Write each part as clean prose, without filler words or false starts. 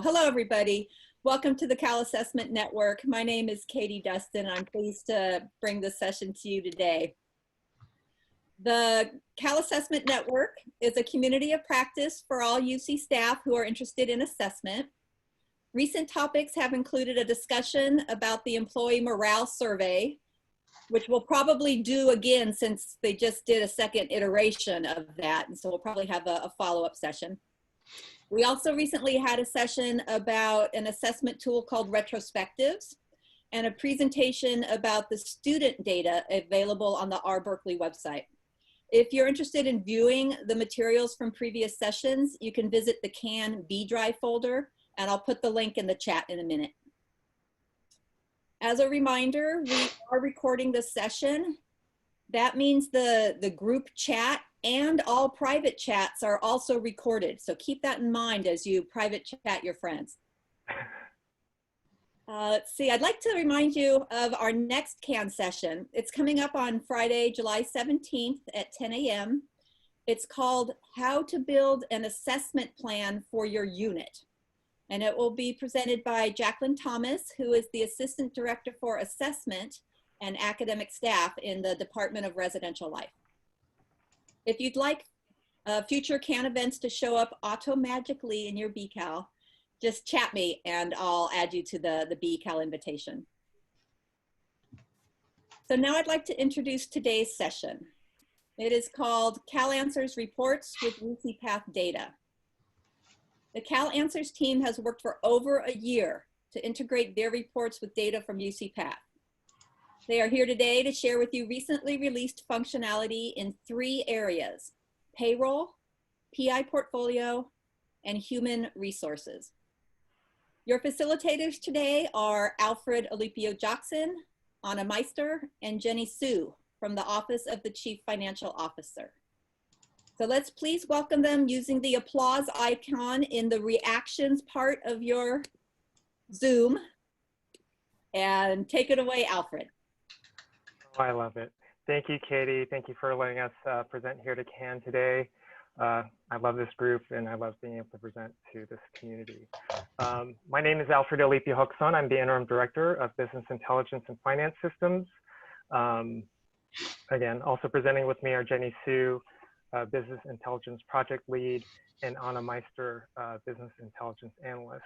Hello, everybody. Welcome to the Cal Assessment Network. My name is Katie Dustin. I'm pleased to bring this session to you today. The Cal Assessment Network is a community of practice for all UC staff who are interested in assessment. Recent topics have included a discussion about the employee morale survey, which we'll probably do again since they just did a second iteration of that, and so we'll probably have a follow-up session. We also recently had a session about an assessment tool called Retrospectives and a presentation about the student data available on the R-Berkeley website. If you're interested in viewing the materials from previous sessions, you can visit the CAN B Drive folder, and I'll put the link in the chat in a minute. As a reminder, we are recording this session. That means the group chat and all private chats are also recorded. So keep that in mind as you private chat your friends. Let's see, I'd like to remind you of our next CAN session. It's coming up on Friday, July 17th at 10 a.m. It's called How to Build an Assessment Plan for Your Unit. And it will be presented by Jacqueline Thomas, who is the Assistant Director for Assessment and Academic Staff in the Department of Residential Life. If you'd like future CAN events to show up auto-magically in your BCal, just chat me and I'll add you to the BCal invitation. So now I'd like to introduce today's session. It is called Cal Answers Reports with UCPath Data. The Cal Answers team has worked for over a year to integrate their reports with data from UCPath. They are here today to share with you recently released functionality in 3 areas: payroll, PI portfolio, and human resources. Your facilitators today are Alfred, Alipio, Jocson, Meister, and Jenny Sue from the Office of the Chief Financial Officer. So let's please welcome them using the applause icon in the reactions part of your Zoom. And take it away, Alfred. Oh, I love it. Thank you, Katie. Thank you for letting us present here to CAN today. I love this group and I love being able to present to this community. My name is Alfred Alipio Jocson. I'm the Interim Director of Business Intelligence and Finance Systems. Again, also presenting with me are Jenny Sue, Business Intelligence Project Lead, and Meister, Business Intelligence Analyst.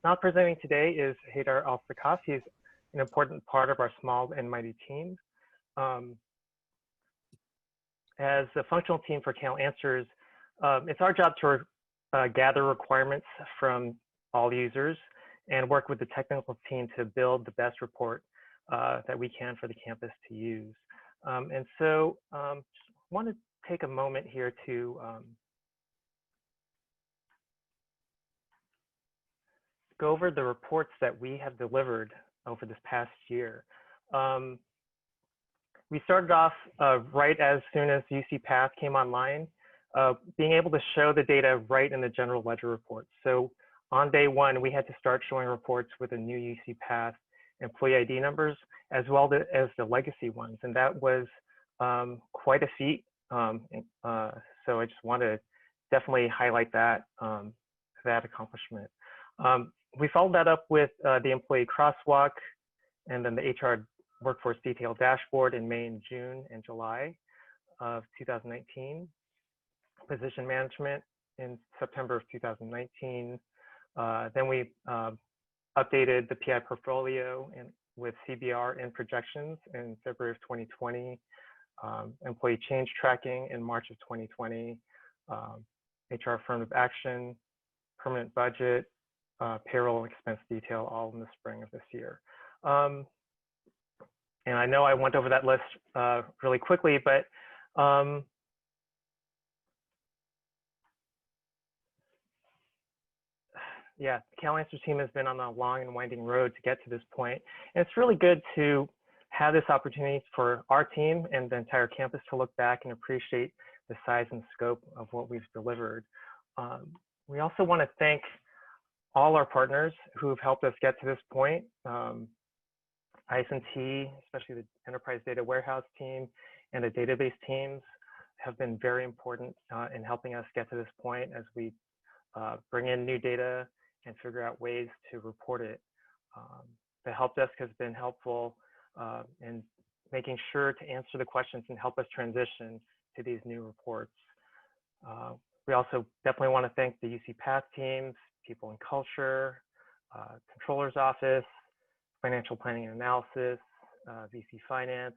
Not presenting today is Haydar Al-Sakas. He's an important part of our small and mighty team. As a functional team for Cal Answers, it's our job to gather requirements from all users and work with the technical team to build the best report that we can for the campus to use. And so just want to take a moment here to go over the reports that we have delivered over this past year. We started off right as soon as UCPath came online, being able to show the data right in the general ledger report. So on day 1, we had to start showing reports with the new UCPath employee ID numbers, as well as the legacy ones. And that was quite a feat. So I just want to definitely highlight that, that accomplishment. We followed that up with the employee crosswalk and then the HR workforce detail dashboard in May and June and July of 2019. Position management in September of 2019. Then we updated the PI portfolio with CBR and projections in February of 2020. Employee change tracking in March of 2020. HR affirmative action, permanent budget, payroll expense detail, all in the spring of this year. And I know I went over that list really quickly, but yeah, the Cal Answers team has been on a long and winding road to get to this point. And it's really good to have this opportunity for our team and the entire campus to look back and appreciate the size and scope of what we've delivered. We also want to thank all our partners who have helped us get to this point. IS&T, especially the Enterprise Data Warehouse team and the database teams have been very important in helping us get to this point as we bring in new data and figure out ways to report it. The help desk has been helpful in making sure to answer the questions and help us transition to these new reports. We also definitely want to thank the UCPath teams, people in culture, controller's office, financial planning and analysis, VC finance,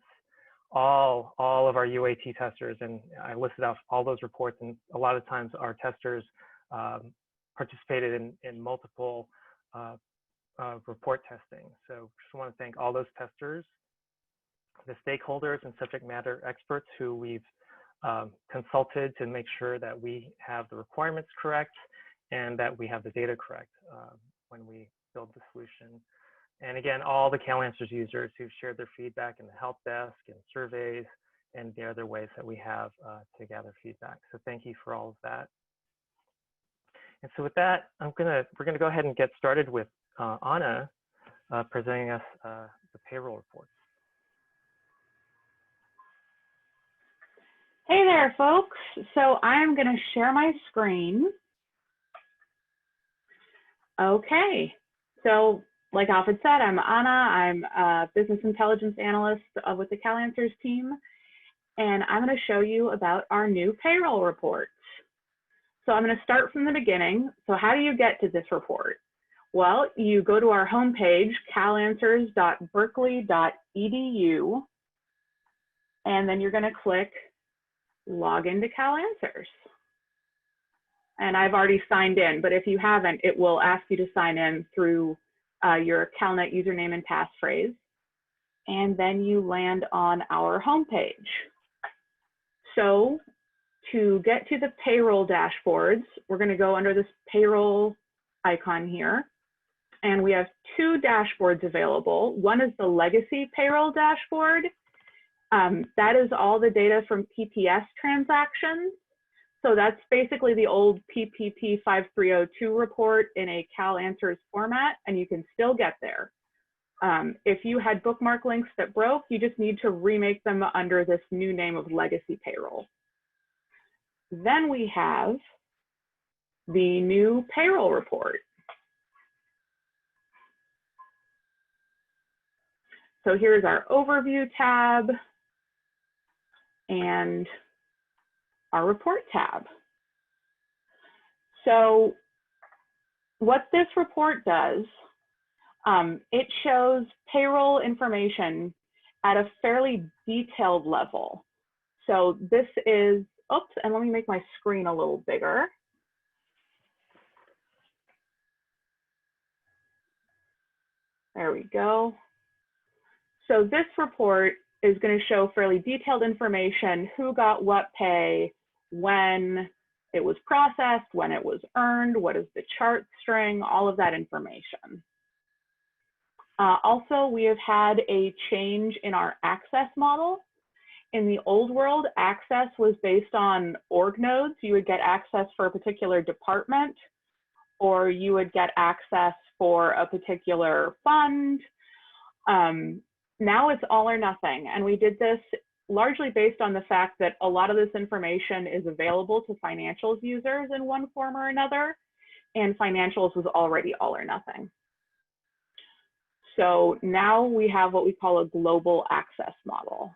all of our UAT testers. And I listed out all those reports, and a lot of times our testers participated in multiple report testing. So just want to thank all those testers, the stakeholders and subject matter experts who we've consulted to make sure that we have the requirements correct and that we have the data correct when we build the solution. And again, all the Cal Answers users who've shared their feedback in the help desk and surveys and the other ways that we have to gather feedback. So thank you for all of that. And so with that, we're gonna go ahead and get started with Anna presenting us the payroll report. Hey there, folks. So I'm going to share my screen. Okay. So like Alfred said, I'm Anna. I'm a business intelligence analyst with the Cal Answers team. And I'm going to show you about our new payroll report. So I'm going to start from the beginning. So how do you get to this report? Well, you go to our homepage, calanswers.berkeley.edu, and then you're going to click log into Cal Answers. And I've already signed in, but if you haven't, it will ask you to sign in through your CalNet username and passphrase. And then you land on our homepage. So to get to the payroll dashboards, we're going to go under this payroll icon here. And we have two dashboards available. One is the legacy payroll dashboard. That is all the data from PPS transactions. So that's basically the old PPP 5302 report in a Cal Answers format, and you can still get there. If you had bookmark links that broke, you just need to remake them under this new name of legacy payroll. Then we have the new payroll report. So here's our overview tab and our report tab. So what this report does, it shows payroll information at a fairly detailed level. So this is, oops, and let me make my screen a little bigger. There we go. So this report is going to show fairly detailed information, who got what pay, when it was processed, when it was earned, what is the chart string, all of that information. Also, we have had a change in our access model. In the old world, access was based on org nodes. You would get access for a particular department, or you would get access for a particular fund. Now it's all or nothing. And we did this largely based on the fact that a lot of this information is available to financials users in one form or another, and financials was already all or nothing. So now we have what we call a global access model.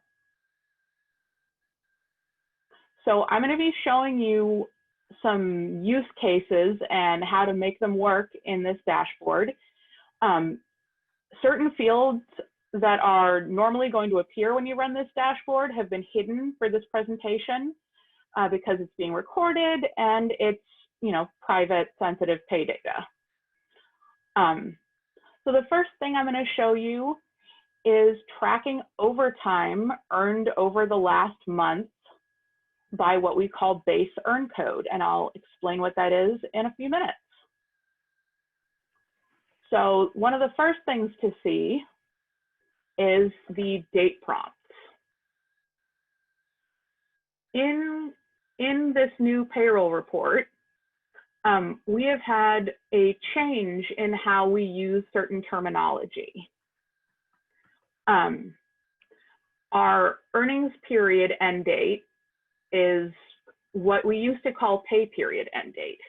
So I'm going to be showing you some use cases and how to make them work in this dashboard. Certain fields that are normally going to appear when you run this dashboard have been hidden for this presentation because it's being recorded and it's, private sensitive pay data. So the first thing I'm going to show you is tracking overtime earned over the last month by what we call base earn code, and I'll explain what that is in a few minutes. So one of the first things to see is the date prompts. In this new payroll report, we have had a change in how we use certain terminology. Our earnings period end date is what we used to call pay period end date.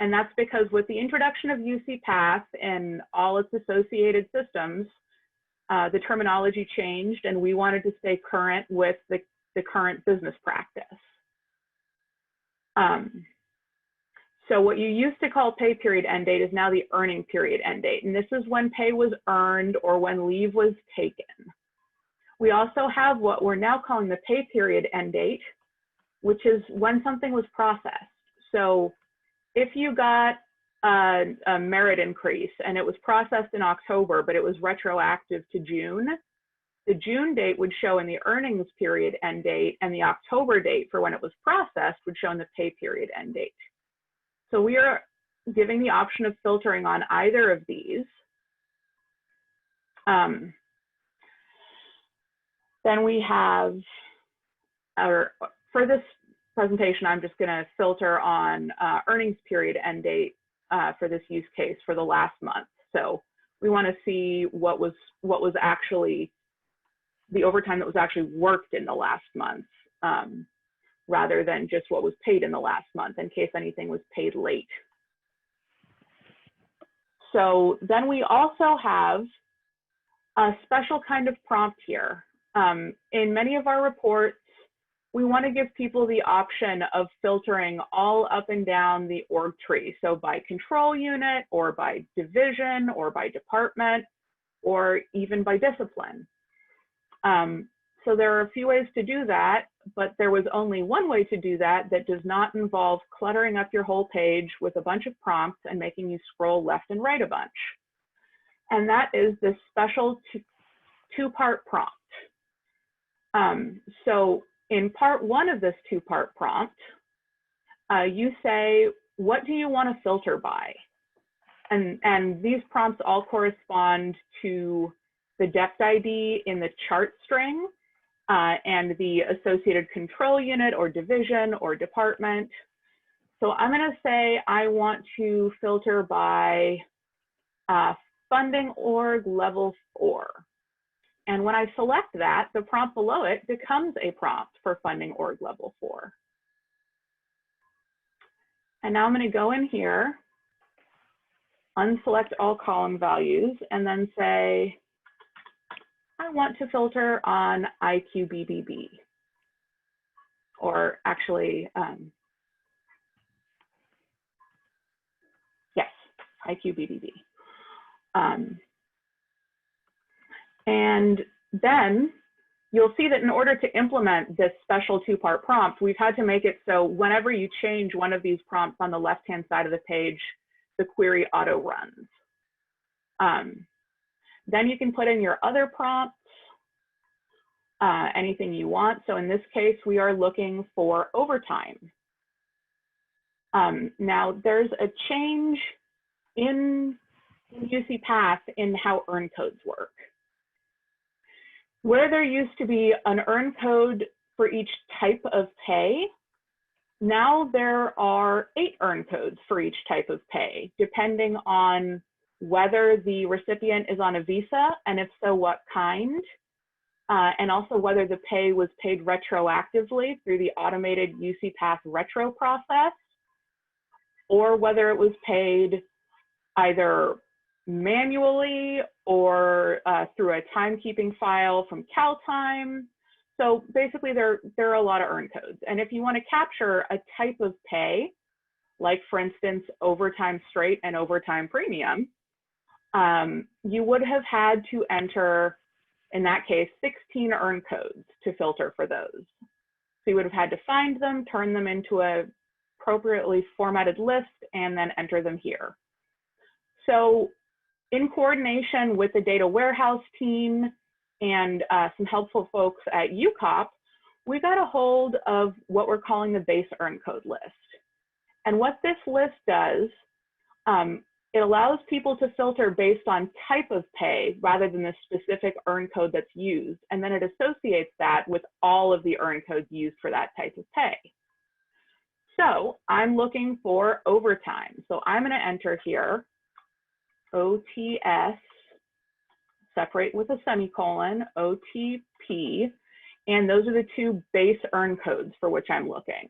And that's because with the introduction of UCPath and all its associated systems, the terminology changed, and we wanted to stay current with the current business practice. So what you used to call pay period end date is now the earning period end date. And this is when pay was earned or when leave was taken. We also have what we're now calling the pay period end date, which is when something was processed. So if you got a merit increase and it was processed in October, but it was retroactive to June, the June date would show in the earnings period end date, and the October date for when it was processed would show in the pay period end date. So we are giving the option of filtering on either of these. Then we have, for this presentation, I'm just going to filter on earnings period end date for this use case for the last month. So we want to see what was actually the overtime that was actually worked in the last month, rather than just what was paid in the last month in case anything was paid late. So then we also have a special kind of prompt here. In many of our reports, we want to give people the option of filtering all up and down the org tree. So by control unit, or by division, or by department, or even by discipline. So there are a few ways to do that, but there was only one way to do that that does not involve cluttering up your whole page with a bunch of prompts and making you scroll left and right a bunch. And that is this special two-part prompt. So in part one of this two-part prompt, you say, what do you want to filter by? And these prompts all correspond to the depth ID in the chart string and the associated control unit or division or department. So I'm going to say I want to filter by funding org level 4. And when I select that, the prompt below it becomes a prompt for funding org level 4. And now I'm going to go in here, unselect all column values, and then say, I want to filter on IQBBB, or actually, yes, IQBBB. And then you'll see that in order to implement this special two-part prompt, we've had to make it so whenever you change one of these prompts on the left-hand side of the page, the query auto runs. Then you can put in your other prompts, anything you want. So in this case, we are looking for overtime. Now there's a change in UCPath in how earn codes work. Where there used to be an earn code for each type of pay, now there are 8 earn codes for each type of pay, depending on whether the recipient is on a visa, and if so, what kind, and also whether the pay was paid retroactively through the automated UCPath retro process, or whether it was paid either manually or through a timekeeping file from CalTime. So basically there are a lot of earn codes. And if you want to capture a type of pay, like for instance, overtime straight and overtime premium, you would have had to enter, in that case, 16 earn codes to filter for those. So you would have had to find them, turn them into a appropriately formatted list, and then enter them here. So in coordination with the data warehouse team and some helpful folks at UCOP, we got a hold of what we're calling the base earn code list. And what this list does, it allows people to filter based on type of pay rather than the specific earn code that's used. And then it associates that with all of the earn codes used for that type of pay. So I'm looking for overtime. So I'm going to enter here OTS, separate with a semicolon, OTP, and those are the 2 base earn codes for which I'm looking.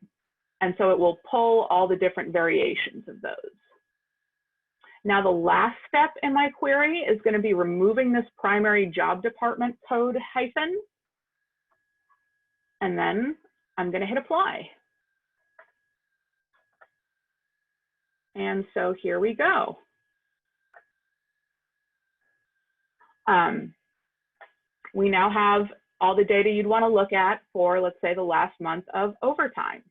And so it will pull all the different variations of those. Now the last step in my query is going to be removing this primary job department code hyphen. And then I'm going to hit apply. And so here we go. We now have all the data you'd want to look at for, let's say, the last month of overtime.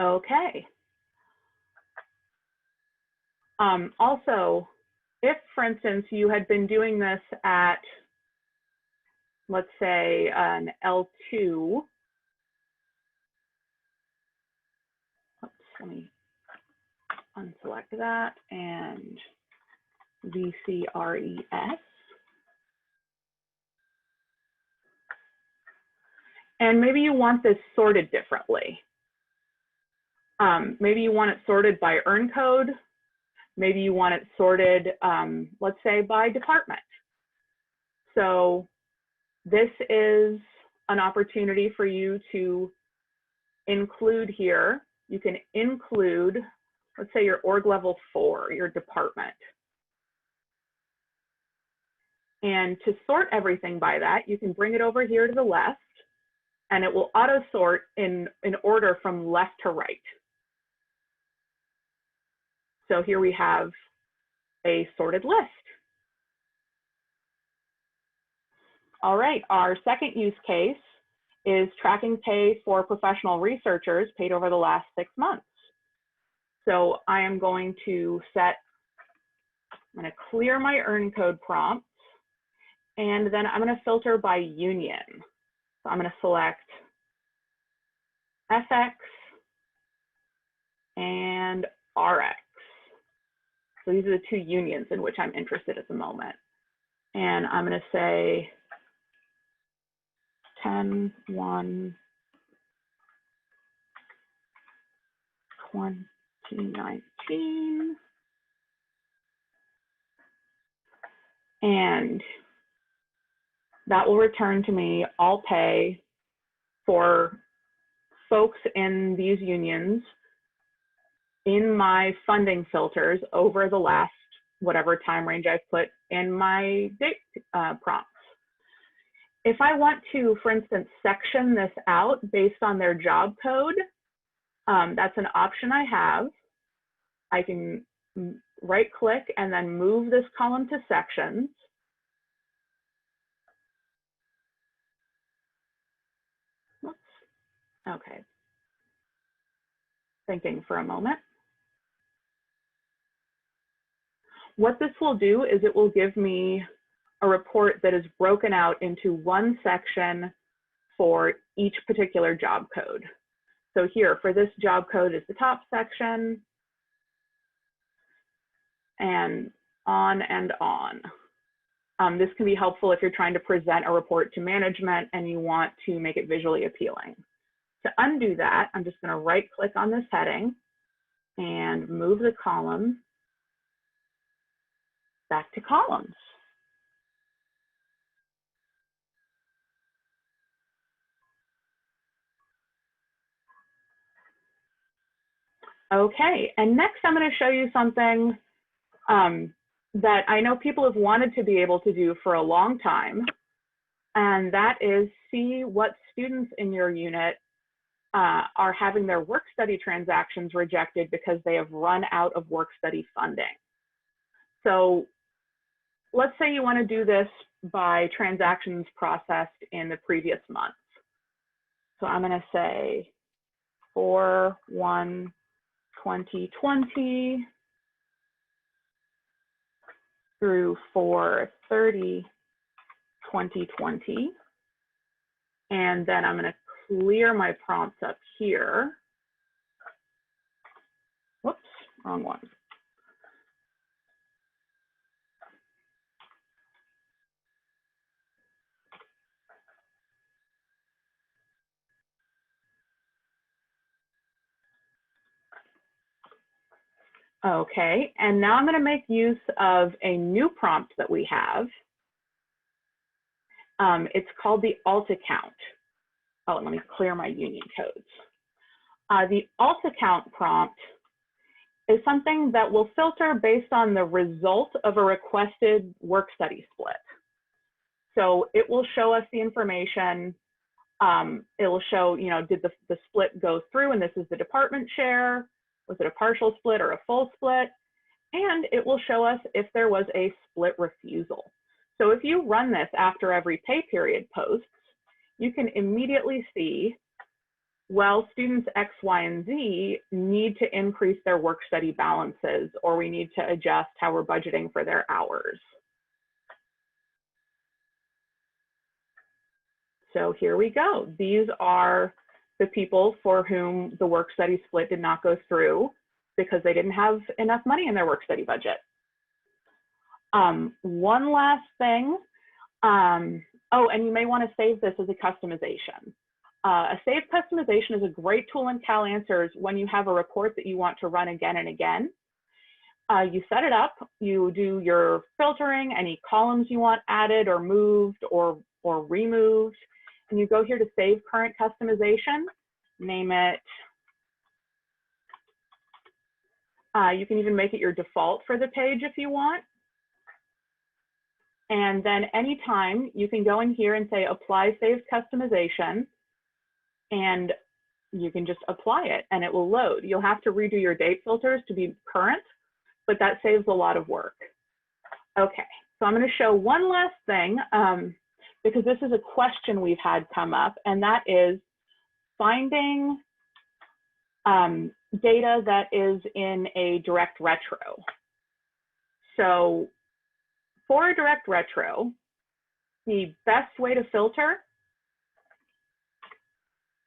Okay. Also, if, for instance, you had been doing this at, let's say, an L2, oops, let me unselect that, and VCRES. And maybe you want this sorted differently. Maybe you want it sorted by earn code. Maybe you want it sorted, let's say, by department. So this is an opportunity for you to include here. You can include, let's say, your org level 4, your department. And to sort everything by that, you can bring it over here to the left, and it will auto sort in order from left to right. So here we have a sorted list. All right, our second use case is tracking pay for professional researchers paid over the last 6 months. So I am going to I'm going to clear my earn code prompts, and then I'm going to filter by union. So I'm going to select FX and RX. So these are the two unions in which I'm interested at the moment. And I'm going to say 10/1/2019. And that will return to me all pay for folks in these unions in my funding filters over the last whatever time range I've put in my date prompts. If I want to, for instance, section this out based on their job code, that's an option I have. I can right click and then move this column to sections. Oops. Okay. Thinking for a moment. What this will do is it will give me a report that is broken out into one section for each particular job code. So here, for this job code is the top section, and on and on. This can be helpful if you're trying to present a report to management and you want to make it visually appealing. To undo that, I'm just going to right click on this heading and move the column back to columns. Okay, and next I'm going to show you something that I know people have wanted to be able to do for a long time, and that is see what students in your unit are having their work study transactions rejected because they have run out of work study funding. So let's say you want to do this by transactions processed in the previous month. So I'm going to say 4/1/2020 through 4/30/2020. And then I'm going to clear my prompts up here. Whoops, wrong one. Okay, and now I'm going to make use of a new prompt that we have. It's called the alt account. oh, let me clear my union codes. The alt account prompt is something that will filter based on the result of a requested work study split. So it will show us the information. It will show, you know, did the split go through, and this is the department share? Was it a partial split or a full split? And it will show us if there was a split refusal. So if you run this after every pay period posts, you can immediately see, well, students X, Y, and Z need to increase their work study balances, or we need to adjust how we're budgeting for their hours. So here we go. These are the people for whom the work study split did not go through because they didn't have enough money in their work study budget. One last thing. Oh, and you may want to save this as a customization. A saved customization is a great tool in Cal Answers when you have a report that you want to run again and again. You set it up, you do your filtering, any columns you want added or moved or removed, and you go here to save current customization, name it. You can even make it your default for the page if you want. And then anytime you can go in here and say apply saved customization, and you can just apply it and it will load. You'll have to redo your date filters to be current, but that saves a lot of work. Okay, so I'm going to show one last thing because this is a question we've had come up, and that is finding data that is in a direct retro. So for a direct retro, the best way to filter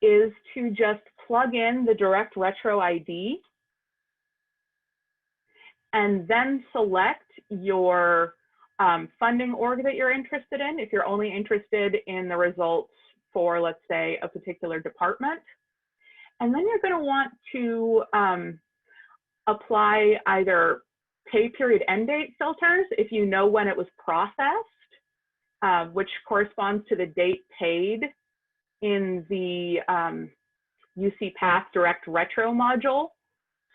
is to just plug in the direct retro ID and then select your funding org that you're interested in. If you're only interested in the results for, let's say, a particular department. And then you're going to want to apply either pay period end date filters if you know when it was processed, which corresponds to the date paid in the UCPath direct retro module.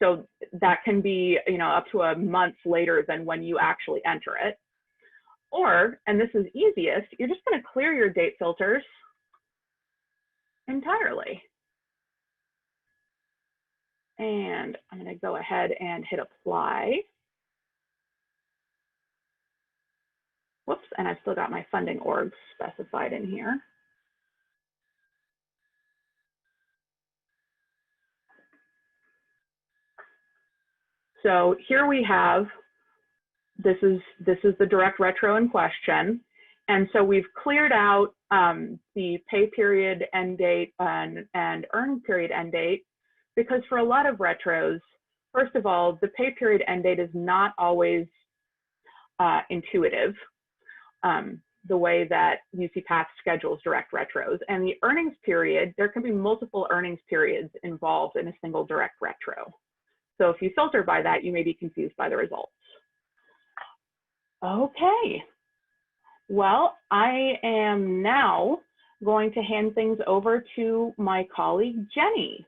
So that can be, you know, up to a month later than when you actually enter it. Or, and this is easiest, you're just going to clear your date filters entirely. And I'm going to go ahead and hit apply. Whoops, and I've still got my funding org specified in here. So here we have, this is the direct retro in question. And so we've cleared out the pay period end date and earn period end date, because for a lot of retros, first of all, the pay period end date is not always intuitive, the way that UCPath schedules direct retros. And the earnings period, there can be multiple earnings periods involved in a single direct retro. So if you filter by that, you may be confused by the results. Okay, well, I am now going to hand things over to my colleague, Jenny.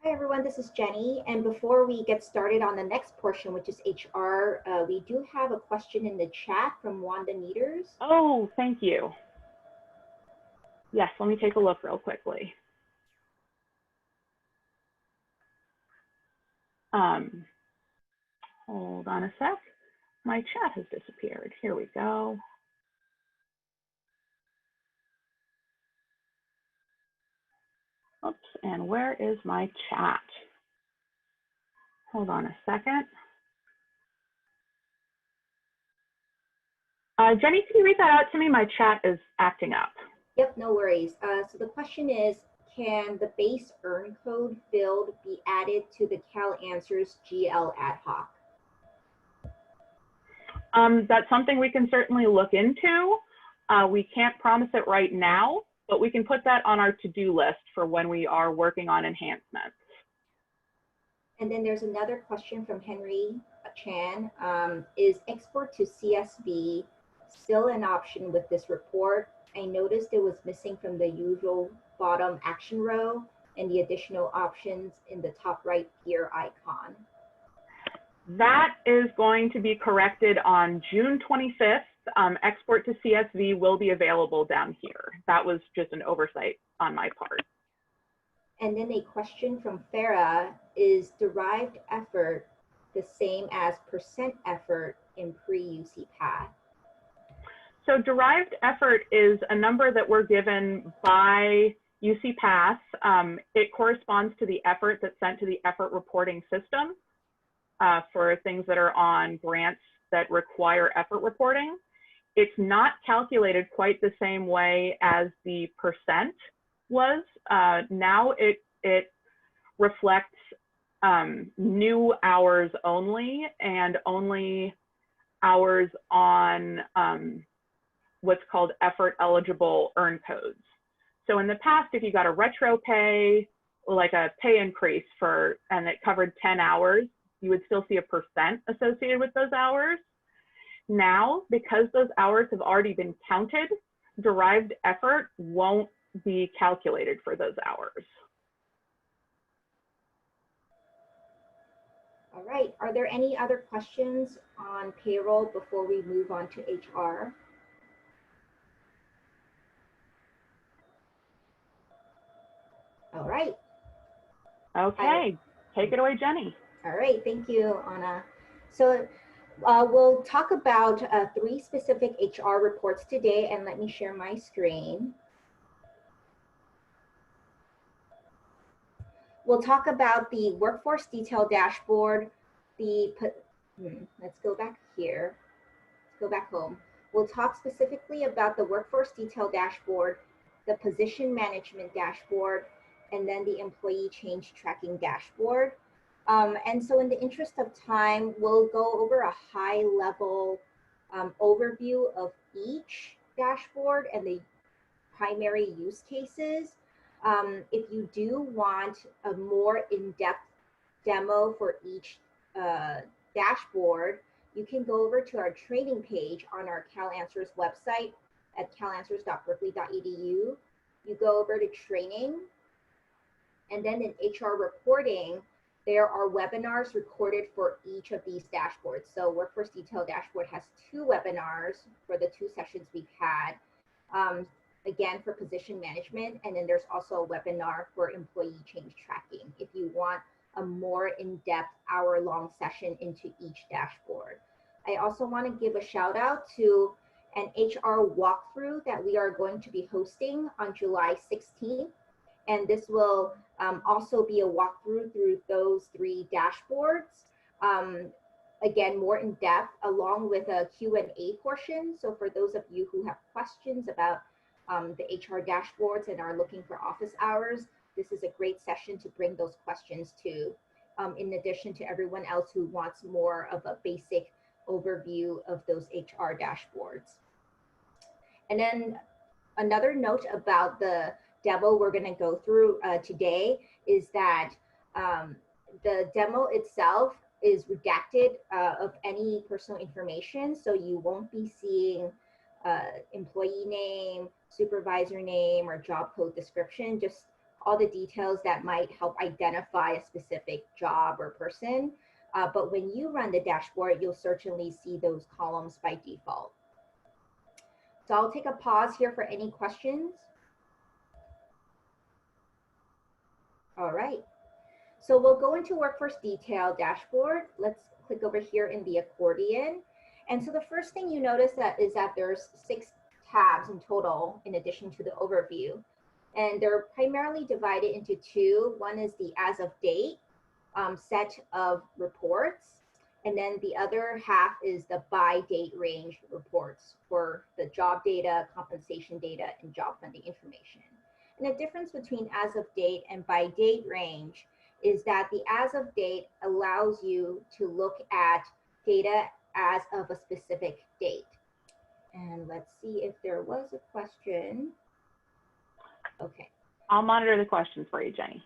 Hi everyone, this is Jenny. And before we get started on the next portion, which is HR, we do have a question in the chat from Wanda Nieders. Oh, thank you. Yes, let me take a look real quickly. Hold on a sec. My chat has disappeared. Here we go. Oops, and where is my chat? Hold on a second. Jenny, can you read that out to me? My chat is acting up. Yep, no worries. So the question is, can the base earn code field be added to the Cal Answers GL ad hoc? That's something we can certainly look into. We can't promise it right now, but we can put that on our to-do list for when we are working on enhancements. And then there's another question from Henry Chan. Is export to CSV still an option with this report? I noticed it was missing from the usual bottom action row and the additional options in the top right gear icon. That is going to be corrected on June 25th. Export to CSV will be available down here. That was just an oversight on my part. And then a question from Farah, is derived effort the same as percent effort in pre-UCPath? So derived effort is a number that we're given by UCPath. It corresponds to the effort that's sent to the effort reporting system for things that are on grants that require effort reporting. It's not calculated quite the same way as the percent was. Now it reflects new hours only, and only hours on what's called effort eligible earn codes. So in the past, if you got a retro pay, like a pay increase and it covered 10 hours, you would still see a percent associated with those hours. Now, because those hours have already been counted, derived effort won't be calculated for those hours. All right, are there any other questions on payroll before we move on to HR? All right. Okay, take it away, Jenny. All right, thank you, Anna. So we'll talk about 3 specific HR reports today, and let me share my screen. We'll talk about the workforce detail dashboard, let's go back here, let's go back home. We'll talk specifically about the workforce detail dashboard, the position management dashboard, and then the employee change tracking dashboard. And so in the interest of time, we'll go over a high level overview of each dashboard and the primary use cases. If you do want a more in-depth demo for each dashboard, you can go over to our training page on our Cal Answers website at calanswers.berkeley.edu. You go over to training, and then in HR reporting, there are webinars recorded for each of these dashboards. So Workforce Detail Dashboard has 2 webinars for the 2 sessions we've had. Again, for position management, and then there's also a webinar for employee change tracking if you want a more in-depth hour-long session into each dashboard. I also want to give a shout out to an HR walkthrough that we are going to be hosting on July 16th. And this will also be a walkthrough through those 3 dashboards. Again, more in depth, along with a Q&A portion. So for those of you who have questions about the HR dashboards and are looking for office hours, this is a great session to bring those questions to, in addition to everyone else who wants more of a basic overview of those HR dashboards. And then another note about the demo we're going to go through today is that the demo itself is redacted of any personal information, so you won't be seeing employee name, supervisor name, or job code description, just all the details that might help identify a specific job or person. But when you run the dashboard, you'll certainly see those columns by default. So I'll take a pause here for any questions. All right, so we'll go into Workforce Detail Dashboard. Let's click over here in the accordion. And so the first thing you notice is that there's 6 tabs in total in addition to the overview. And they're primarily divided into 2. One is the as of date set of reports. And then the other half is the by date range reports for the job data, compensation data, and job funding information. And the difference between as of date and by date range is that the as of date allows you to look at data as of a specific date. And let's see if there was a question. Okay. I'll monitor the questions for you, Jenny.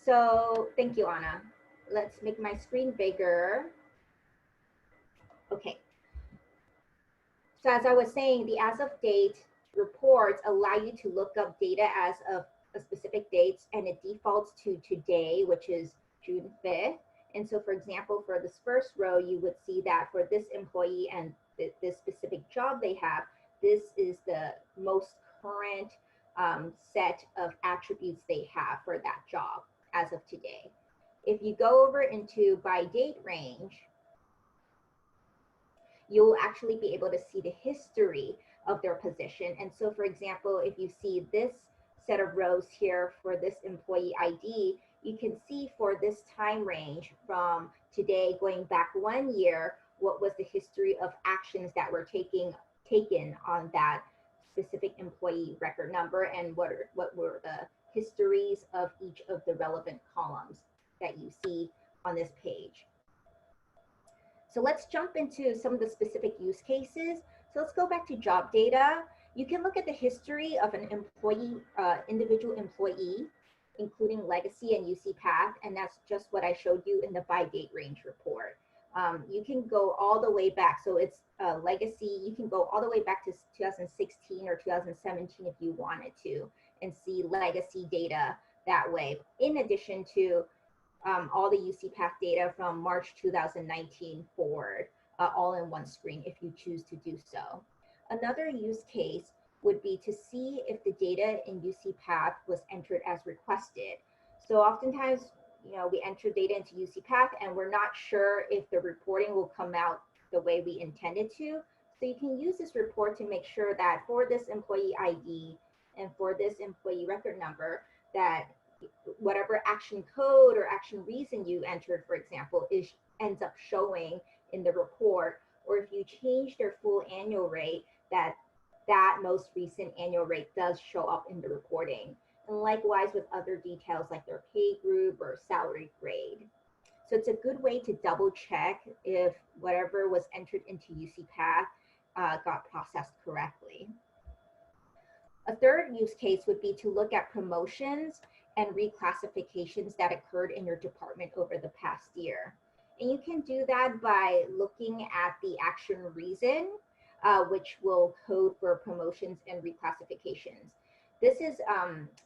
So thank you, Anna. Let's make my screen bigger. Okay. So as I was saying, the as of date reports allow you to look up data as of a specific dates, and it defaults to today, which is June 5th. And so, for example, for this first row, you would see that for this employee and this specific job they have, this is the most current set of attributes they have for that job as of today. If you go over into by date range, you'll actually be able to see the history of their position. And so, for example, if you see this set of rows here for this employee ID, you can see for this time range from today going back 1 year, what was the history of actions that were taken on that specific employee record number, and what were the histories of each of the relevant columns that you see on this page. So let's jump into some of the specific use cases. So let's go back to job data. You can look at the history of an employee, individual employee, including legacy and UCPath, and that's just what I showed you in the by date range report. You can go all the way back. So it's legacy. You can go all the way back to 2016 or 2017 if you wanted to, and see legacy data that way, in addition to all the UCPath data from March 2019 forward, all in one screen if you choose to do so. Another use case would be to see if the data in UCPath was entered as requested. So oftentimes, you know, we enter data into UCPath and we're not sure if the reporting will come out the way we intended to. So you can use this report to make sure that for this employee ID and for this employee record number, that whatever action code or action reason you entered, for example, ends up showing in the report, or if you change their full annual rate, that most recent annual rate does show up in the reporting. And likewise with other details like their pay group or salary grade. So it's a good way to double check if whatever was entered into UCPath got processed correctly. A third use case would be to look at promotions and reclassifications that occurred in your department over the past year. And you can do that by looking at the action reason, which will code for promotions and reclassifications. This is,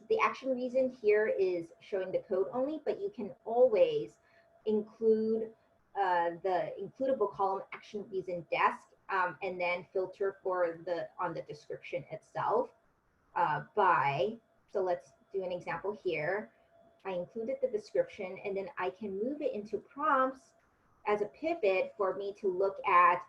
the action reason here is showing the code only, but you can always include the includable column action reason desk, and then filter for on the description itself so let's do an example here. I included the description, and then I can move it into prompts as a pivot for me to look at,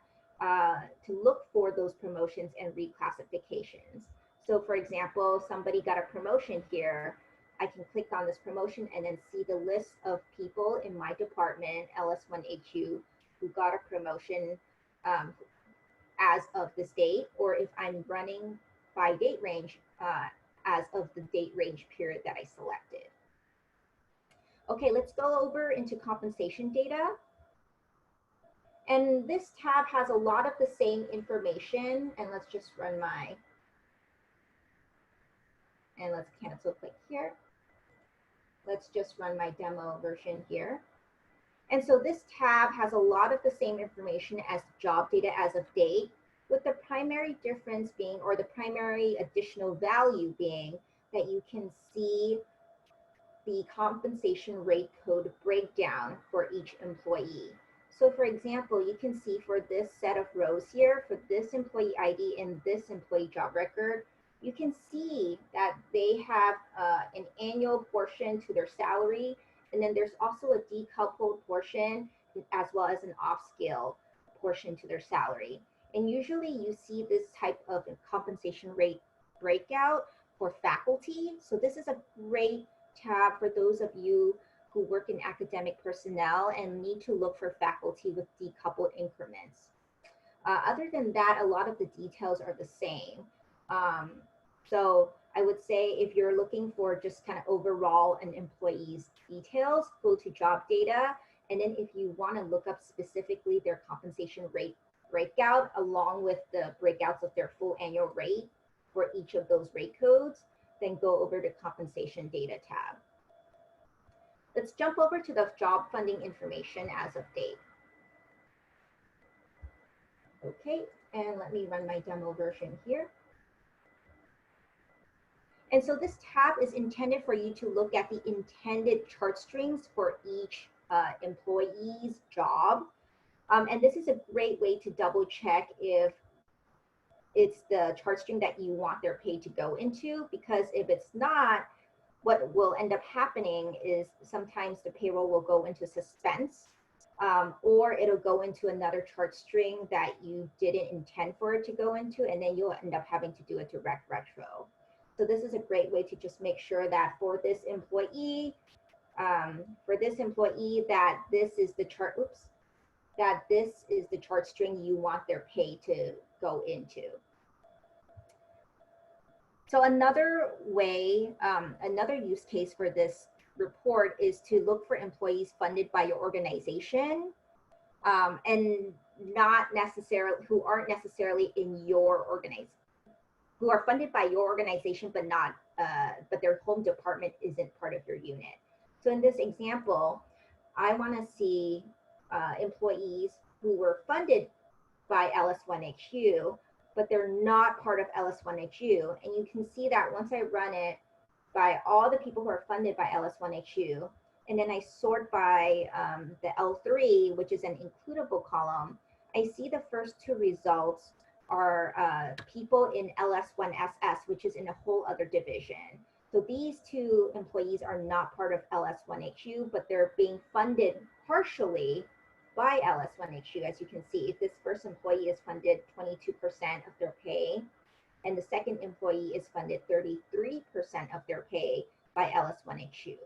to look for those promotions and reclassifications. So for example, somebody got a promotion here. I can click on this promotion and then see the list of people in my department, LS1HU, who got a promotion as of this date, or if I'm running by date range, as of the date range period that I selected. Okay, let's go over into compensation data. And this tab has a lot of the same information, and let's just run and let's cancel click here. Let's just run my demo version here. And so this tab has a lot of the same information as job data as of date, with the primary difference being, or the primary additional value being, that you can see the compensation rate code breakdown for each employee. So for example, you can see for this set of rows here, for this employee ID and this employee job record, you can see that they have an annual portion to their salary, and then there's also a decoupled portion as well as an off-scale portion to their salary. And usually you see this type of compensation rate breakout for faculty. So this is a great tab for those of you who work in academic personnel and need to look for faculty with decoupled increments. Other than that, a lot of the details are the same. So I would say if you're looking for just kind of overall an employee's details, go to job data. And then if you want to look up specifically their compensation rate breakout along with the breakouts of their full annual rate for each of those rate codes, then go over to compensation data tab. Let's jump over to the job funding information as of date. Okay, and let me run my demo version here. And so this tab is intended for you to look at the intended chart strings for each employee's job. And this is a great way to double check if it's the chart string that you want their pay to go into, because if it's not, what will end up happening is sometimes the payroll will go into suspense, or it'll go into another chart string that you didn't intend for it to go into, and then you'll end up having to do a direct retro. So this is a great way to just make sure that for this employee, that this is the chart, that this is the chart string you want their pay to go into. So another way, another use case for this report is to look for employees funded by your organization, and not necessarily, who aren't necessarily in your organization, who are funded by your organization, but not, but their home department isn't part of your unit. So in this example, I want to see employees who were funded by LS1HU, but they're not part of LS1HU. And you can see that once I run it by all the people who are funded by LS1HU, and then I sort by the L3, which is an includable column, I see the first two results are people in LS1SS, which is in a whole other division. So these two employees are not part of LS1HU, but they're being funded partially by LS1HU. As you can see, this first employee is funded 22% of their pay, and the second employee is funded 33% of their pay by LS1HU.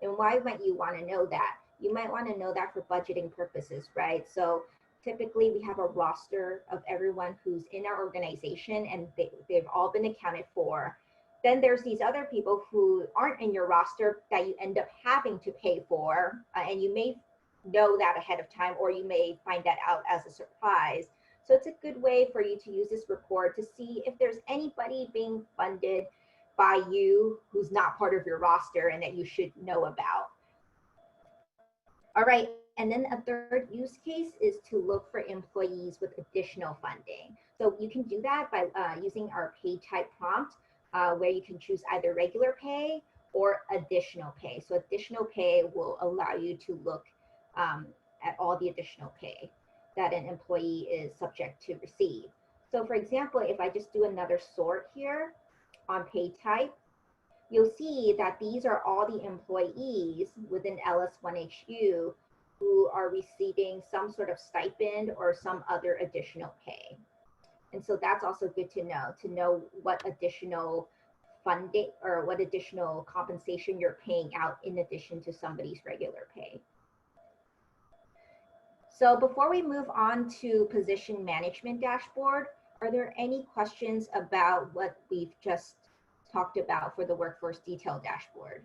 And why might you want to know that? You might want to know that for budgeting purposes, right? So typically we have a roster of everyone who's in our organization, and they've all been accounted for. Then there's these other people who aren't in your roster that you end up having to pay for, and you may know that ahead of time, or you may find that out as a surprise. So it's a good way for you to use this report to see if there's anybody being funded by you who's not part of your roster and that you should know about. All right, and then a third use case is to look for employees with additional funding. So you can do that by using our pay type prompt, where you can choose either regular pay or additional pay. So additional pay will allow you to look at all the additional pay that an employee is subject to receive. So for example, if I just do another sort here on pay type, you'll see that these are all the employees within LS1HU who are receiving some sort of stipend or some other additional pay. And so that's also good to know what additional funding or what additional compensation you're paying out in addition to somebody's regular pay. So before we move on to position management dashboard, are there any questions about what we've just talked about for the workforce detail dashboard?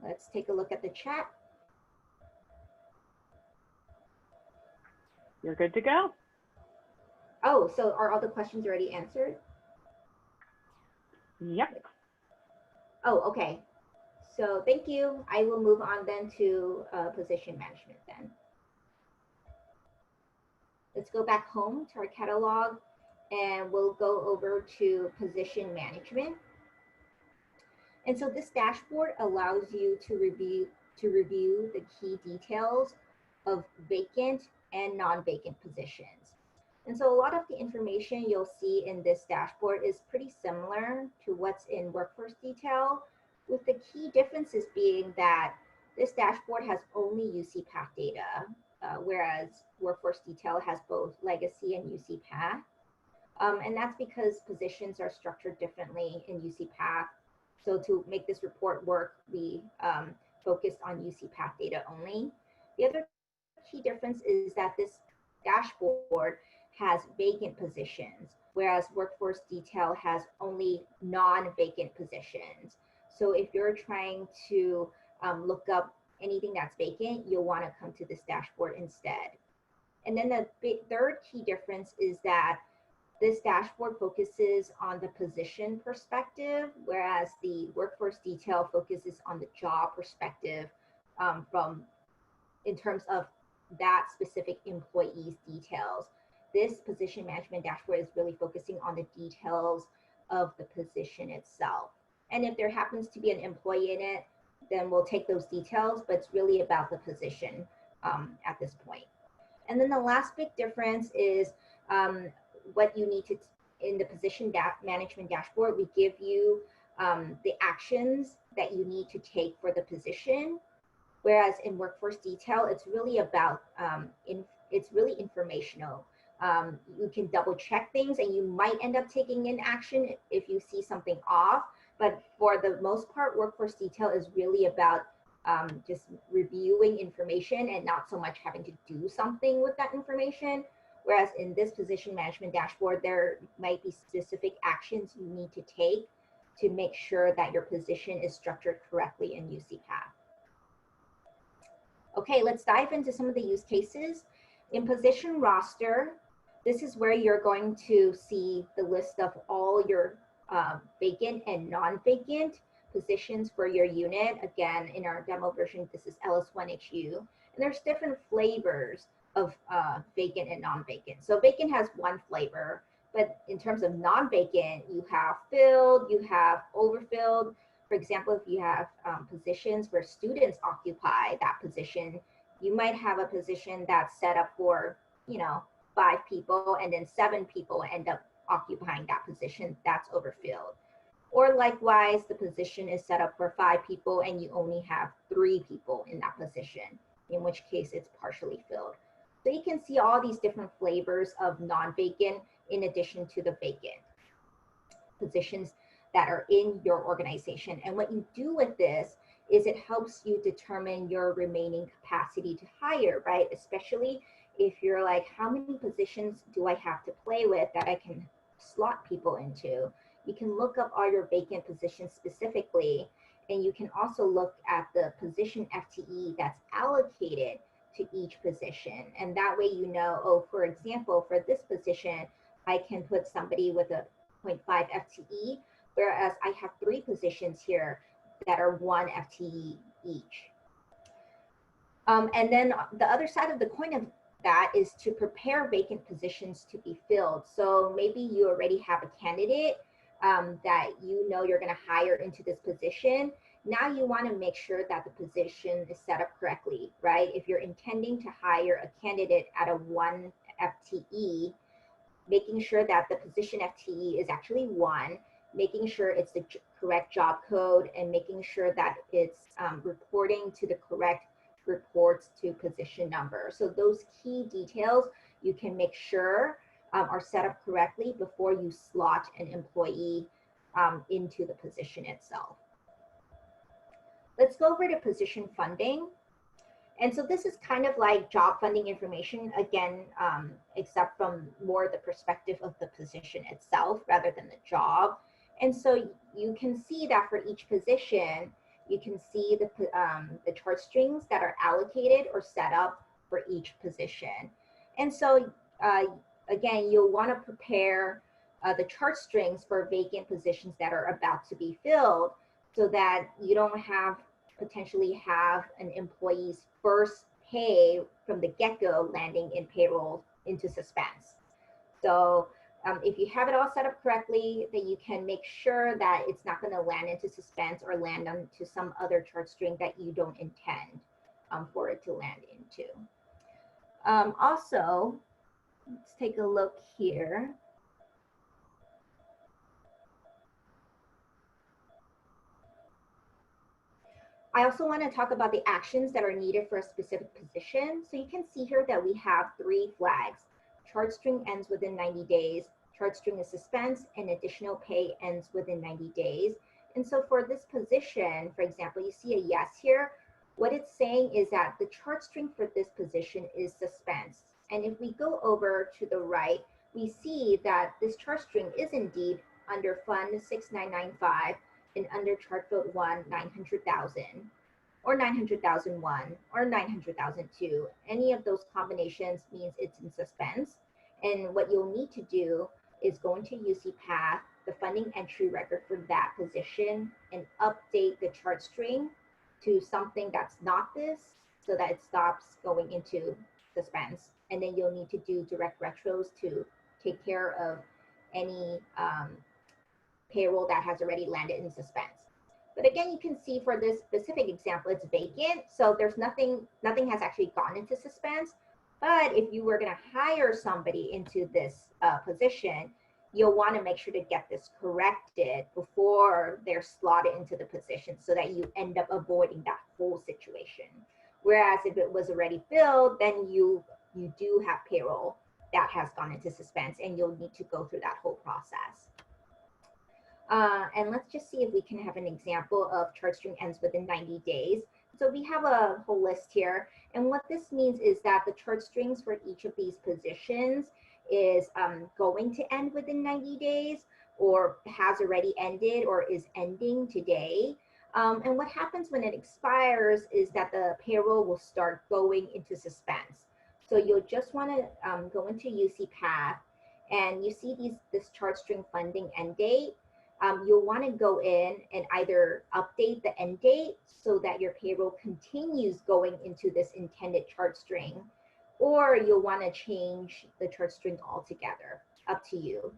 Let's take a look at the chat. You're good to go. Oh, so are all the questions already answered? Yep. Oh, okay. So thank you. I will move on then to position management then. Let's go back home to our catalog, and we'll go over to position management. And so this dashboard allows you to review the key details of vacant and non-vacant positions. And so a lot of the information you'll see in this dashboard is pretty similar to what's in workforce detail, with the key differences being that this dashboard has only UCPath data, whereas workforce detail has both legacy and UCPath. And that's because positions are structured differently in UCPath. So to make this report work, we focused on UCPath data only. The other key difference is that this dashboard has vacant positions, whereas workforce detail has only non-vacant positions. So if you're trying to look up anything that's vacant, you'll want to come to this dashboard instead. And then the third key difference is that this dashboard focuses on the position perspective, whereas the workforce detail focuses on the job perspective in terms of that specific employee's details. this position management dashboard is really focusing on the details of the position itself. And if there happens to be an employee in it, then we'll take those details, but it's really about the position at this point. And then the last big difference is what you need to, in the position management dashboard, we give you the actions that you need to take for the position. Whereas in workforce detail, it's really about, it's really informational. You can double check things and you might end up taking in action if you see something off. But for the most part, workforce detail is really about just reviewing information and not so much having to do something with that information. Whereas in this position management dashboard, there might be specific actions you need to take to make sure that your position is structured correctly in UCPath. Okay, let's dive into some of the use cases. In position roster, this is where you're going to see the list of all your vacant and non-vacant positions for your unit. Again, in our demo version, this is LS1HU. And there's different flavors of vacant and non-vacant. So vacant has one flavor, but in terms of non-vacant, you have filled, you have overfilled. For example, if you have positions where students occupy that position, you might have a position that's set up for, 5 people, and then 7 people end up occupying that position. That's overfilled. Or likewise, the position is set up for 5 people and you only have 3 people in that position, in which case it's partially filled. So you can see all these different flavors of non-vacant in addition to the vacant positions that are in your organization. And what you do with this is it helps you determine your remaining capacity to hire, right? Especially if you're like, how many positions do I have to play with that I can slot people into? You can look up all your vacant positions specifically, and you can also look at the position FTE that's allocated to each position. And that way, oh, for example, for this position, I can put somebody with a 0.5 FTE, whereas I have 3 positions here that are 1 FTE each. And then the other side of the coin of that is to prepare vacant positions to be filled. So maybe you already have a candidate that you're going to hire into this position. Now you want to make sure that the position is set up correctly, right? If you're intending to hire a candidate at a 1 FTE, making sure that the position FTE is actually 1, making sure it's the correct job code, and making sure that it's reporting to the correct reports to position number. So those key details you can make sure are set up correctly before you slot an employee into the position itself. Let's go over to position funding. And so this is kind of like job funding information, again, except from more the perspective of the position itself rather than the job. And so you can see that for each position, you can see the chart strings that are allocated or set up for each position. And so again, you'll want to prepare the chart strings for vacant positions that are about to be filled, so that you don't potentially have an employee's first pay from the get-go landing in payroll into suspense. So if you have it all set up correctly, then you can make sure that it's not going to land into suspense or land onto some other chart string that you don't intend for it to land into. Also, let's take a look here. I also want to talk about the actions that are needed for a specific position. So you can see here that we have 3 flags. Chart string ends within 90 days. Chart string is suspense, and additional pay ends within 90 days. And so for this position, for example, you see a yes here. What it's saying is that the chart string for this position is suspense. And if we go over to the right, we see that this chart string is indeed under Fund 6995 and under Chart Vote 1, 900,000, or 900,001, or 900,002. Any of those combinations means it's in suspense. And what you'll need to do is go into UCPath, the funding entry record for that position, and update the chart string to something that's not this, so that it stops going into suspense and then you'll need to do direct retros to take care of any payroll that has already landed in suspense. But again, you can see for this specific example, it's vacant. So there's nothing has actually gone into suspense. But if you were going to hire somebody into this position, you'll want to make sure to get this corrected before they're slotted into the position so that you end up avoiding that whole situation. Whereas if it was already filled, then you do have payroll that has gone into suspense and you'll need to go through that whole process. And let's just see if we can have an example of chart string ends within 90 days. So we have a whole list here. And what this means is that the chart strings for each of these positions is going to end within 90 days or has already ended or is ending today. And what happens when it expires is that the payroll will start going into suspense. So you'll just want to go into UCPath and you see this chart string funding end date. You'll want to go in and either update the end date so that your payroll continues going into this intended chart string, or you'll want to change the chart string altogether, up to you.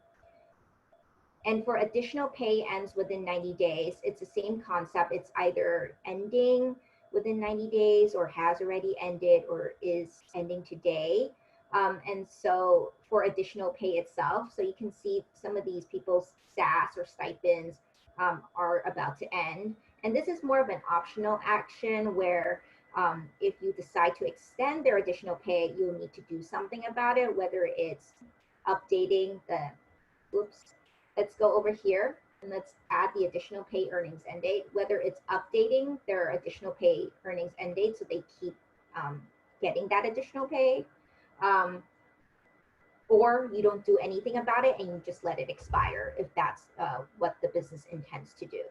And for additional pay ends within 90 days, it's the same concept. It's either ending within 90 days or has already ended or is ending today. And so for additional pay itself, so you can see some of these people's SAS or stipends are about to end. And this is more of an optional action where if you decide to extend their additional pay, you'll need to do something about it, whether it's updating the, let's go over here and let's add the additional pay earnings end date, whether it's updating their additional pay earnings end date so they keep getting that additional pay, or you don't do anything about it and you just let it expire if that's what the business intends to do.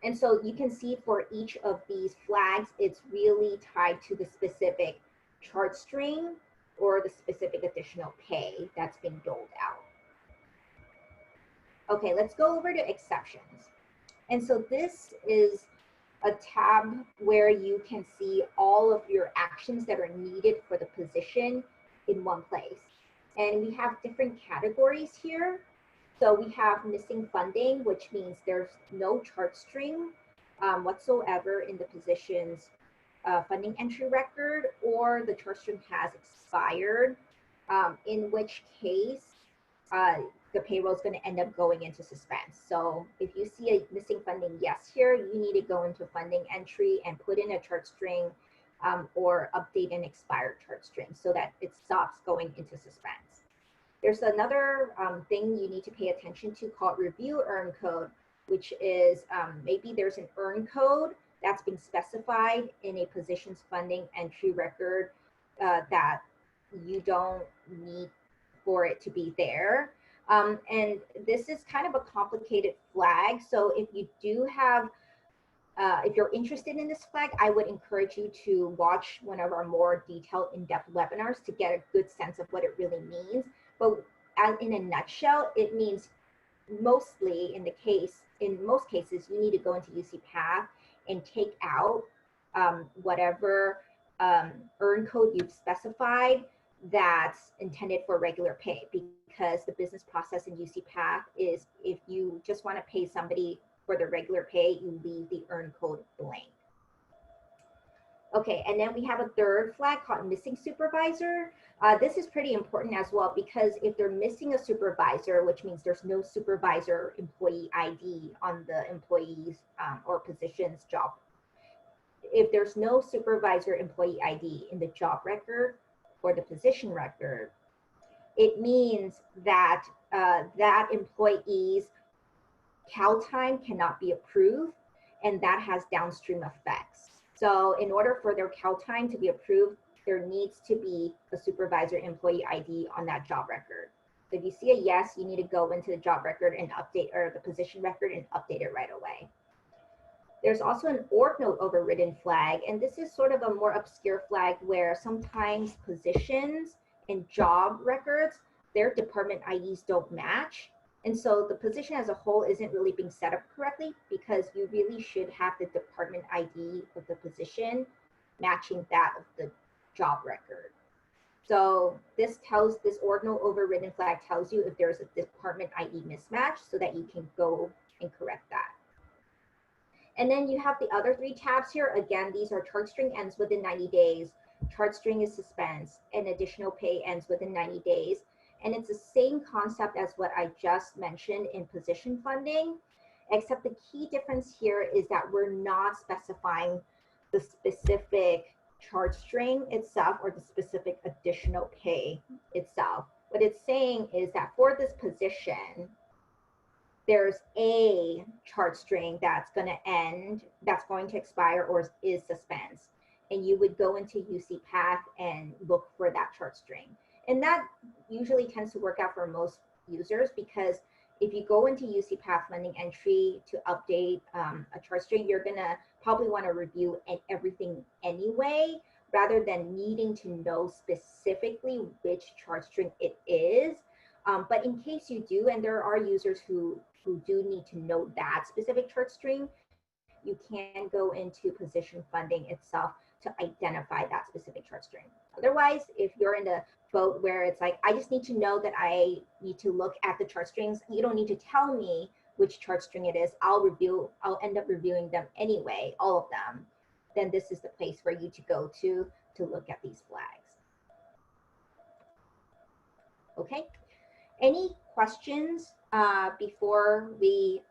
And so you can see for each of these flags, it's really tied to the specific chart string or the specific additional pay that's being doled out. Okay, let's go over to exceptions. And so this is a tab where you can see all of your actions that are needed for the position in one place. And we have different categories here. So we have missing funding, which means there's no chart string whatsoever in the position's funding entry record, or the chart string has expired, in which case the payroll is going to end up going into suspense. So if you see a missing funding yes here, you need to go into funding entry and put in a chart string or update an expired chart string so that it stops going into suspense. There's another thing you need to pay attention to called review earn code, which is maybe there's an earn code that's been specified in a position's funding entry record that you don't need for it to be there. And this is kind of a complicated flag. So if you do have, if you're interested in this flag, I would encourage you to watch one of our more detailed in-depth webinars to get a good sense of what it really means. But in a nutshell, it means mostly in most cases, you need to go into UCPath and take out whatever earn code you've specified that's intended for regular pay, because the business process in UCPath is if you just want to pay somebody for the regular pay, you leave the earn code blank. Okay, and then we have a third flag called missing supervisor. This is pretty important as well, because if they're missing a supervisor, which means there's no supervisor employee ID on the employee's or position's job. If there's no supervisor employee ID in the job record or the position record, it means that that employee's cal time cannot be approved, and that has downstream effects. So in order for their cal time to be approved, there needs to be a supervisor employee ID on that job record. So if you see a yes, you need to go into the job record and update, or the position record and update it right away. There's also an org note overridden flag, and this is sort of a more obscure flag where sometimes positions and job records, their department IDs don't match. And so the position as a whole isn't really being set up correctly, because you really should have the department ID of the position matching that of the job record. So this ordinal overridden flag tells you if there's a department ID mismatch so that you can go and correct that. And then you have the other 3 tabs here. Again, these are chart string ends within 90 days. Chart string is suspense, and additional pay ends within 90 days. And it's the same concept as what I just mentioned in position funding, except the key difference here is that we're not specifying the specific chart string itself or the specific additional pay itself. What it's saying is that for this position, there's a chart string that's going to end, that's going to expire or is suspense. And you would go into UCPath and look for that chart string. And that usually tends to work out for most users, because if you go into UCPath lending entry to update a chart string, you're going to probably want to review everything anyway, rather than needing to know specifically which chart string it is. But in case you do, and there are users who do need to know that specific chart string, you can go into position funding itself to identify that specific chart string. Otherwise, if you're in the boat where it's like, I just need to know that I need to look at the chart strings, you don't need to tell me which chart string it is, I'll end up reviewing them anyway, all of them, then this is the place for you to go to look at these flags. Okay, any questions before we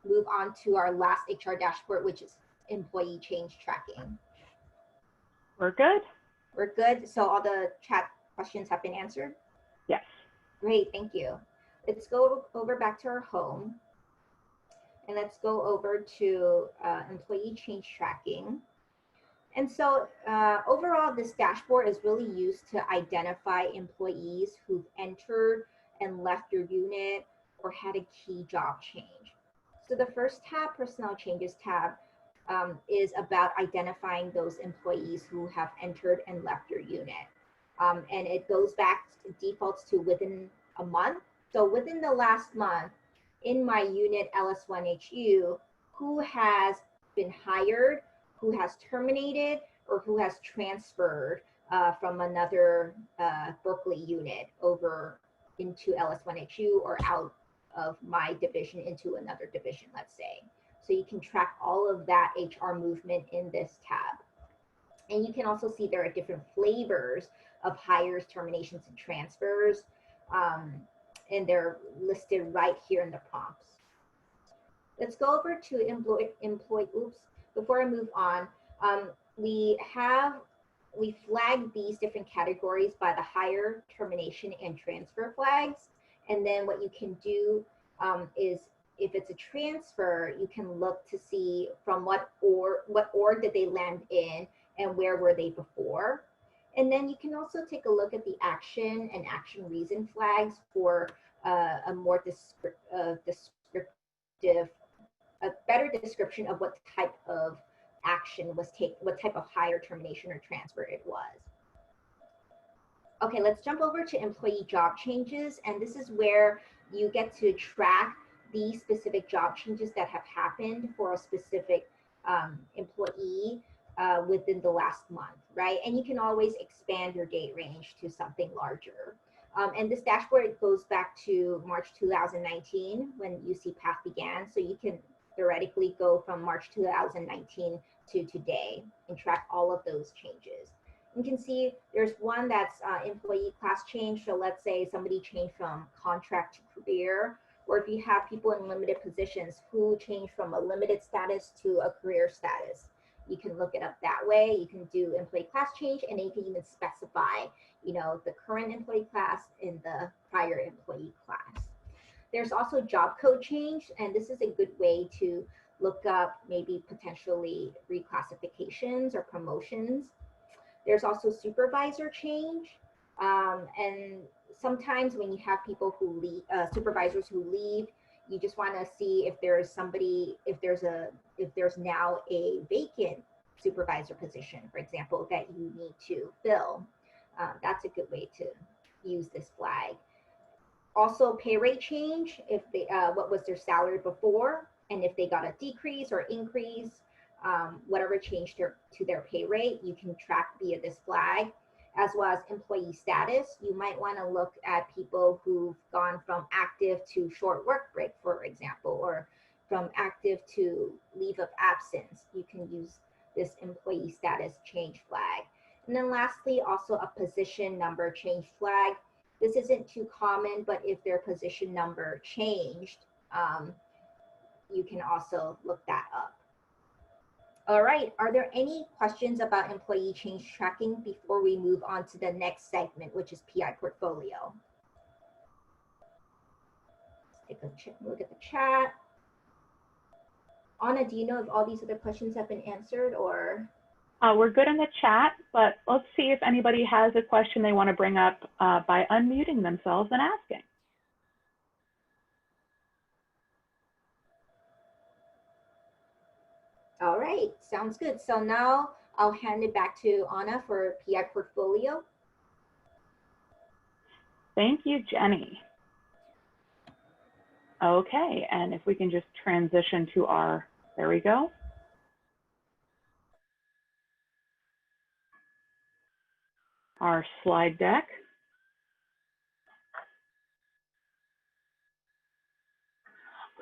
move on to our last HR dashboard, which is employee change tracking? We're good? We're good. So all the chat questions have been answered? Yes. Great, thank you. Let's go over back to our home. And let's go over to employee change tracking. And so overall, this dashboard is really used to identify employees who've entered and left your unit or had a key job change. So the first tab, Personnel Changes tab, is about identifying those employees who have entered and left your unit. And it goes back, defaults to within a month. So within the last month, in my unit LS1HU, who has been hired, who has terminated, or who has transferred from another Berkeley unit over into LS1HU or out of my division into another division, let's say. So you can track all of that HR movement in this tab. And you can also see there are different flavors of hires, terminations, and transfers. And they're listed right here in the prompts. Let's go over to employee, oops, before I move on, we flag these different categories by the hire, termination, and transfer flags. And then what you can do is, if it's a transfer, you can look to see from what org did they land in and where were they before. And then you can also take a look at the action and action reason flags for a more descriptive, a better description of what type of action was taken, what type of hire, termination, or transfer it was. Okay, let's jump over to employee job changes. And this is where you get to track the specific job changes that have happened for a specific employee within the last month, right? And you can always expand your date range to something larger. And this dashboard goes back to March 2019 when UCPath began. So you can theoretically go from March 2019 to today and track all of those changes. You can see there's one that's employee class change. So let's say somebody changed from contract to career, or if you have people in limited positions who change from a limited status to a career status. You can look it up that way. You can do employee class change, and then you can even specify, you know, the current employee class and the prior employee class. There's also job code change, and this is a good way to look up maybe potentially reclassifications or promotions. There's also supervisor change, and sometimes when you have people who leave, supervisors who leave, you just want to see if there's somebody, if there's now a vacant supervisor position, for example, that you need to fill. That's a good way to use this flag. Also, pay rate change, if they what was their salary before, and if they got a decrease or increase, whatever changed to their pay rate, you can track via this flag, as well as employee status. You might want to look at people who've gone from active to short work break, for example, or from active to leave of absence. You can use this employee status change flag. And then lastly, also a position number change flag. This isn't too common, but if their position number changed, you can also look that up. All right, are there any questions about employee change tracking before we move on to the next segment, which is PI portfolio? Let's take a look at the chat. Anna, do you know if all these other questions have been answered, or? We're good in the chat, but let's see if anybody has a question they want to bring up by unmuting themselves and asking. All right, sounds good. So now I'll hand it back to Anna for PI portfolio. Thank you, Jenny. Okay, and if we can just transition to our, there we go. Our slide deck.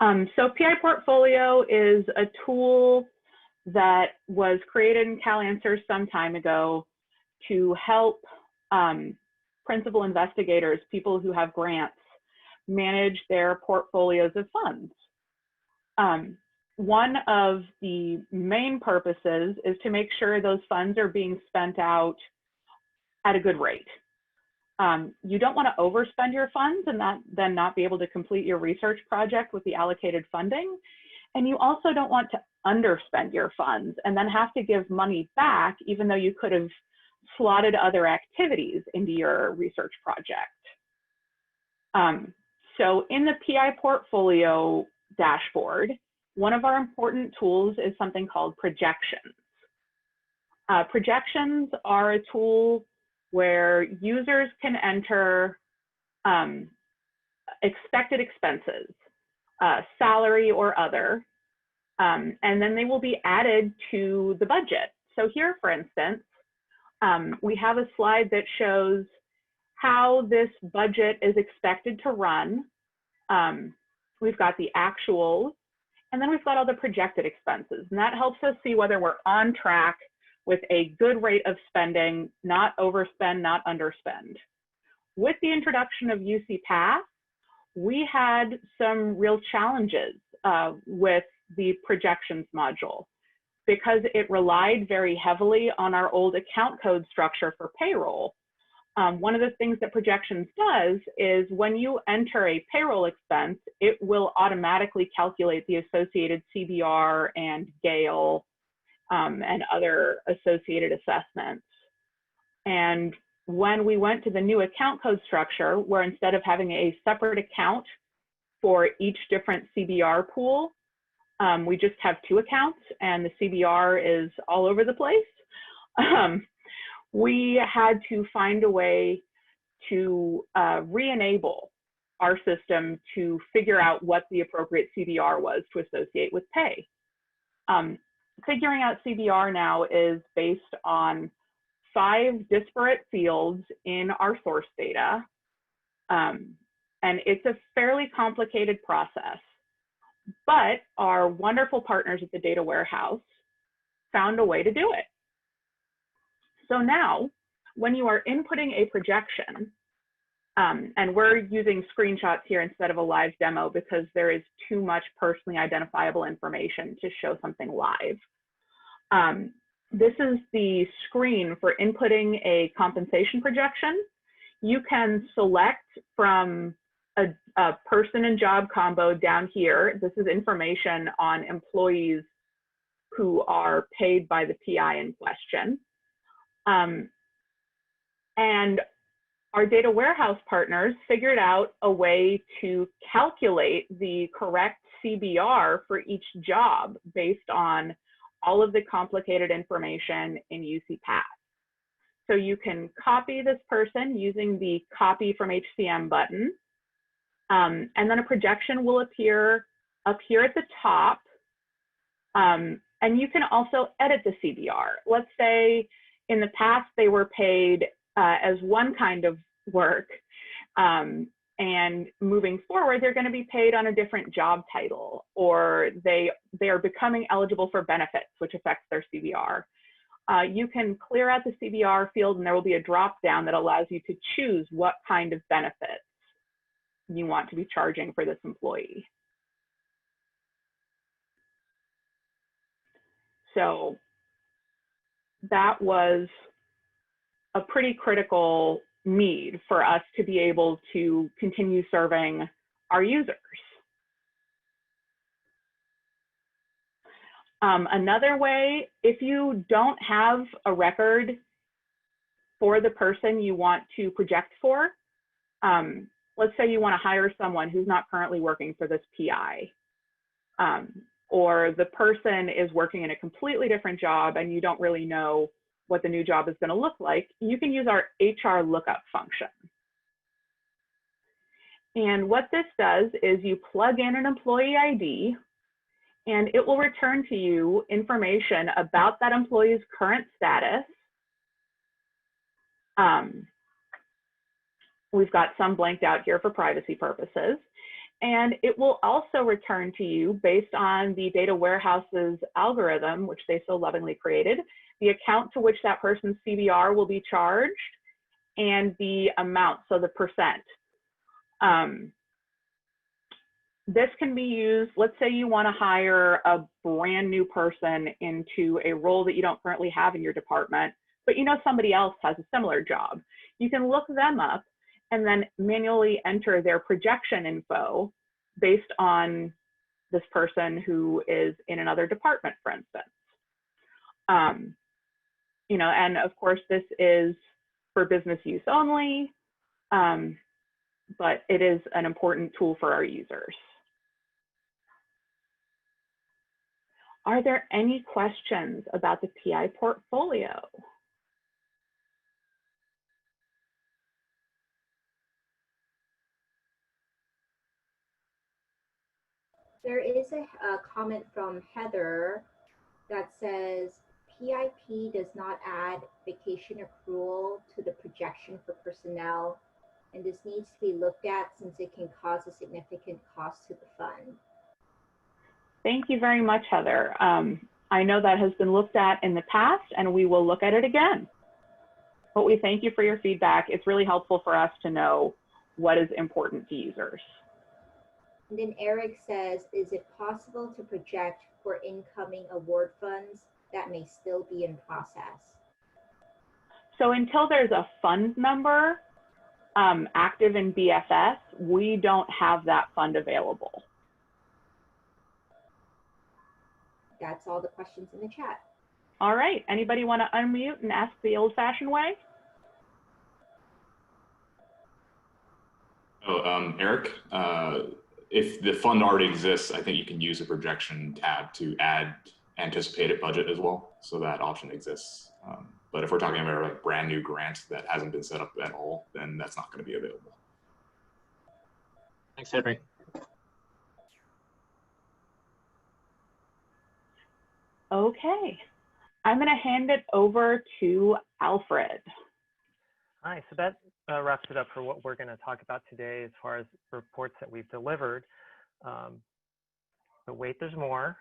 So PI Portfolio is a tool that was created in Cal Answers some time ago to help principal investigators, people who have grants, manage their portfolios of funds. One of the main purposes is to make sure those funds are being spent out at a good rate. You don't want to overspend your funds and then not be able to complete your research project with the allocated funding. And you also don't want to underspend your funds and then have to give money back, even though you could have slotted other activities into your research project. So in the PI portfolio dashboard, one of our important tools is something called projections. Projections are a tool where users can enter expected expenses, salary or other, and then they will be added to the budget. So here, for instance, we have a slide that shows how this budget is expected to run. We've got the actuals, and then we've got all the projected expenses. And that helps us see whether we're on track with a good rate of spending, not overspend, not underspend. With the introduction of UCPath, we had some real challenges with the projections module because it relied very heavily on our old account code structure for payroll. One of the things that projections does is when you enter a payroll expense, it will automatically calculate the associated CBR and Gale and other associated assessments. And when we went to the new account code structure, where instead of having a separate account for each different CBR pool, we just have 2 accounts and the CBR is all over the place. We had to find a way to re-enable our system to figure out what the appropriate CBR was to associate with pay. Figuring out CBR now is based on 5 disparate fields in our source data. And it's a fairly complicated process, but our wonderful partners at the data warehouse found a way to do it. So now, when you are inputting a projection, and we're using screenshots here instead of a live demo because there is too much personally identifiable information to show something live. This is the screen for inputting a compensation projection. You can select from a person and job combo down here. This is information on employees who are paid by the PI in question. And our data warehouse partners figured out a way to calculate the correct CBR for each job based on all of the complicated information in UCPath. So you can copy this person using the copy from HCM button, and then a projection will appear up here at the top. And you can also edit the CBR. Let's say in the past they were paid as one kind of work. And moving forward, they're going to be paid on a different job title, or they are becoming eligible for benefits, which affects their CBR. You can clear out the CBR field, and there will be a drop down that allows you to choose what kind of benefits you want to be charging for this employee. So that was a pretty critical need for us to be able to continue serving our users. Another way, if you don't have a record for the person you want to project for, let's say you want to hire someone who's not currently working for this PI, or the person is working in a completely different job and you don't really know what the new job is going to look like, you can use our HR lookup function. And what this does is you plug in an employee ID, and it will return to you information about that employee's current status. We've got some blanked out here for privacy purposes. And it will also return to you, based on the data warehouse's algorithm, which they so lovingly created, the account to which that person's CBR will be charged and the amount, so the percent. This can be used, let's say you want to hire a brand new person into a role that you don't currently have in your department, but you know somebody else has a similar job. You can look them up and then manually enter their projection info based on this person who is in another department, for instance. You know, and of course, this is for business use only, but it is an important tool for our users. Are there any questions about the PI portfolio? There is a comment from Heather that says PIP does not add vacation accrual to the projection for personnel, and this needs to be looked at since it can cause a significant cost to the fund. Thank you very much, Heather. I know that has been looked at in the past, and we will look at it again. But we thank you for your feedback. It's really helpful for us to know what is important to users. And then Eric says, is it possible to project for incoming award funds that may still be in process? So until there's a fund number active in BFS, we don't have that fund available. That's all the questions in the chat. All right, anybody want to unmute and ask the old-fashioned way? Oh, Eric, if the fund already exists, I think you can use a projection tab to add anticipated budget as well. So that option exists. But if we're talking about a brand new grant that hasn't been set up at all, then that's not going to be available. Thanks, Henry. Okay, I'm going to hand it over to Alfred. Hi, so that wraps it up for what we're going to talk about today as far as reports that we've delivered. But wait, there's more.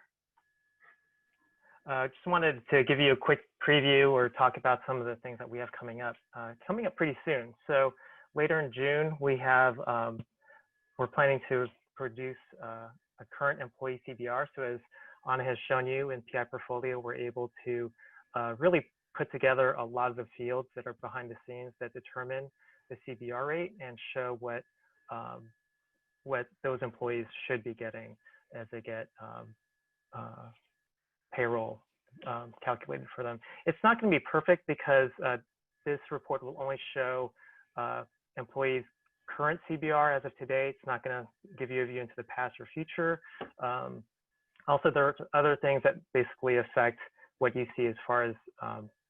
Just wanted to give you a quick preview or talk about some of the things that we have coming up pretty soon. So later in June, we have, we're planning to produce a current employee CBR. So as Anna has shown you in PI portfolio, we're able to really put together a lot of the fields that are behind the scenes that determine the CBR rate and show what those employees should be getting as they get payroll calculated for them. It's not going to be perfect because this report will only show employees' current CBR as of today. It's not going to give you a view into the past or future. Also, there are other things that basically affect what you see as far as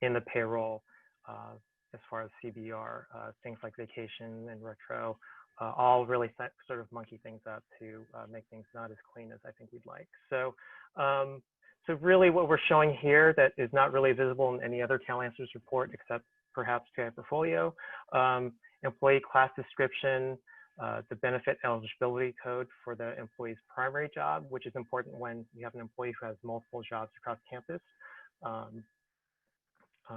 in the payroll, as far as CBR, things like vacation and retro, all really sort of monkey things up to make things not as clean as I think we'd like. So So really what we're showing here that is not really visible in any other Cal Answers report except perhaps PI portfolio, employee class description, the benefit eligibility code for the employee's primary job, which is important when you have an employee who has multiple jobs across campus.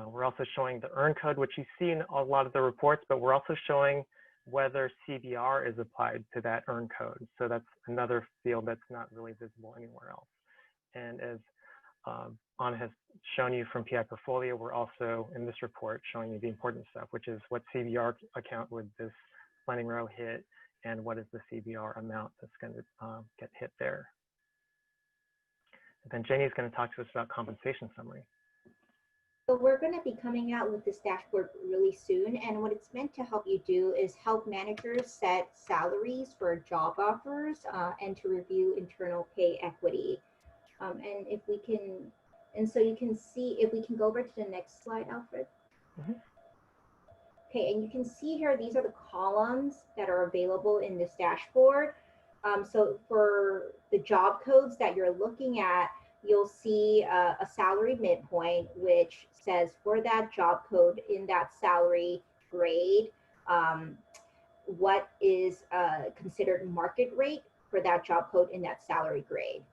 We're also showing the earn code, which you see in a lot of the reports, but we're also showing whether CBR is applied to that earn code. So that's another field that's not really visible anywhere else. And as Anna has shown you from PI portfolio, we're also in this report showing you the important stuff, which is what CBR account would this planning row hit, and what is the CBR amount that's going to get hit there. And then Jenny's going to talk to us about compensation summary. So we're going to be coming out with this dashboard really soon, and what it's meant to help you do is help managers set salaries for job offers and to review internal pay equity. And if we can, and so you can see, if we can go over to the next slide, Alfred. Mm-hmm. Okay, and you can see here, these are the columns that are available in this dashboard. So for the job codes that you're looking at, you'll see a salary midpoint, which says for that job code in that salary grade, what is considered market rate for that job code in that salary grade.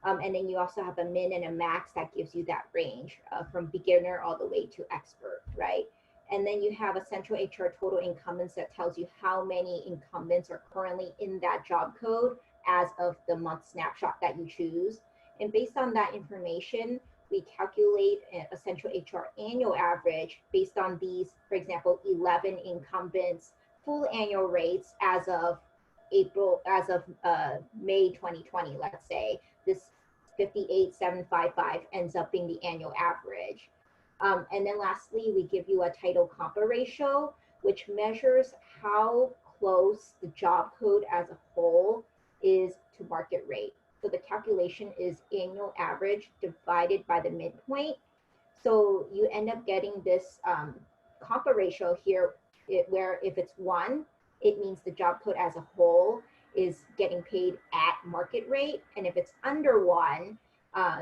And then you also have a min and a max that gives you that range from beginner all the way to expert, right? And then you have a central HR total incumbents that tells you how many incumbents are currently in that job code as of the month snapshot that you choose. And based on that information, we calculate a central HR annual average based on these, for example, 11 incumbents full annual rates as of May 2020, let's say. This 58,755 ends up being the annual average. And then lastly, we give you a title Compa-Ratio, which measures how close the job code as a whole is to market rate. So the calculation is annual average divided by the midpoint. So you end up getting this Compa-Ratio here, where if it's 1, it means the job code as a whole is getting paid at market rate. And if it's under 1,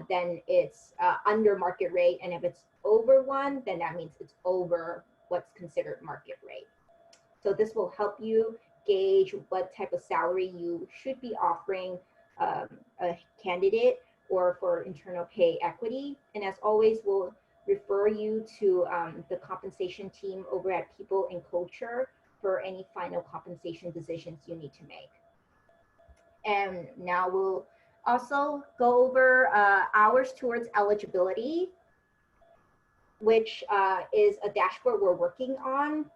then it's under market rate. And if it's over 1, then that means it's over what's considered market rate. So this will help you gauge what type of salary you should be offering a candidate or for internal pay equity. And as always, we'll refer you to the compensation team over at People and Culture for any final compensation decisions you need to make. And now we'll also go over hours towards eligibility, which is a dashboard we're working on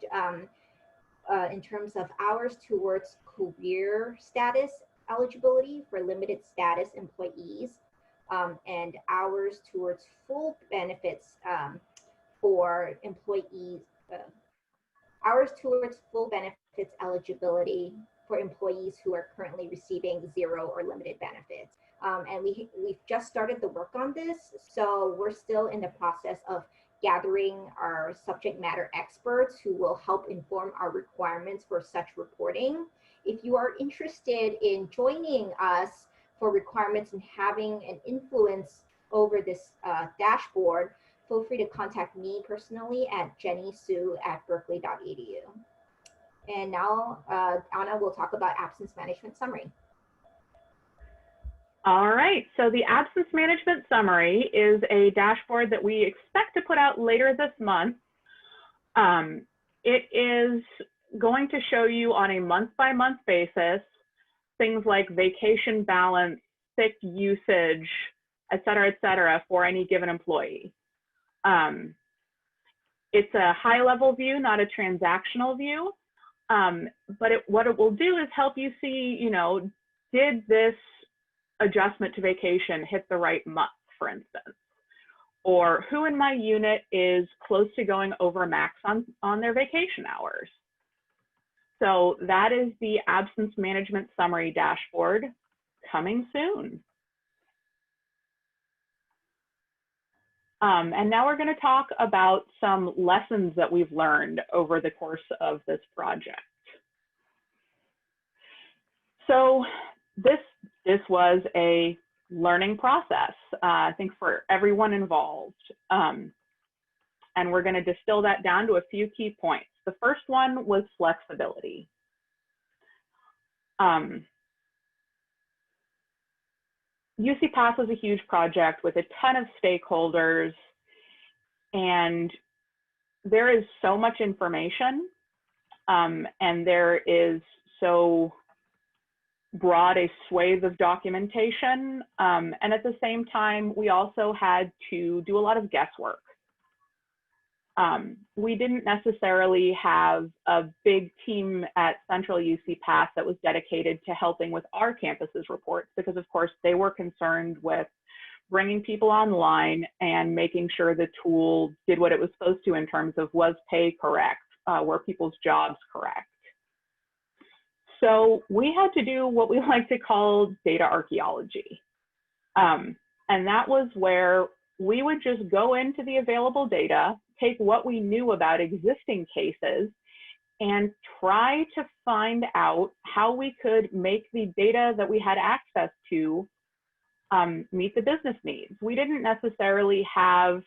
in terms of hours towards career status eligibility for limited status employees, and hours towards full benefits for employees, hours towards full benefits eligibility for employees who are currently receiving 0 or limited benefits. And we've just started the work on this, so we're still in the process of gathering our subject matter experts who will help inform our requirements for such reporting. If you are interested in joining us for requirements and having an influence over this dashboard, feel free to contact me personally at jennysue@berkeley.edu. And now Anna will talk about absence management summary. All right, so the absence management summary is a dashboard that we expect to put out later this month. It is going to show you on a month-by-month basis things like vacation balance, sick usage, et cetera, for any given employee. It's a high-level view, not a transactional view, but what it will do is help you see, you know, did this adjustment to vacation hit the right month, for instance, or who in my unit is close to going over max on their vacation hours. So that is the absence management summary dashboard coming soon. And now we're going to talk about some lessons that we've learned over the course of this project. So this was a learning process, I think, for everyone involved. And we're going to distill that down to a few key points. The first one was flexibility. UCPath was a huge project with a ton of stakeholders, and there is so much information, and there is so broad a swathe of documentation. And at the same time, we also had to do a lot of guesswork. We didn't necessarily have a big team at Central UCPath that was dedicated to helping with our campus's reports, because of course they were concerned with bringing people online and making sure the tool did what it was supposed to in terms of was pay correct, were people's jobs correct. So we had to do what we like to call data archaeology. And that was where we would just go into the available data, take what we knew about existing cases, and try to find out how we could make the data that we had access to meet the business needs. We didn't necessarily have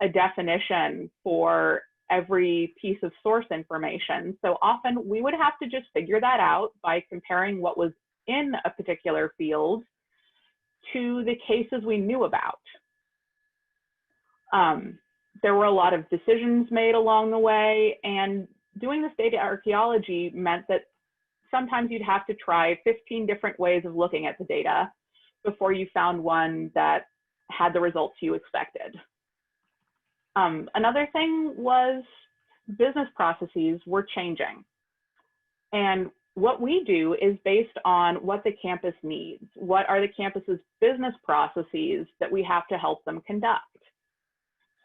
a definition for every piece of source information. So often we would have to just figure that out by comparing what was in a particular field to the cases we knew about. There were a lot of decisions made along the way, and doing this data archaeology meant that sometimes you'd have to try 15 different ways of looking at the data before you found one that had the results you expected. Another thing was business processes were changing. And what we do is based on what the campus needs. What are the campus's business processes that we have to help them conduct?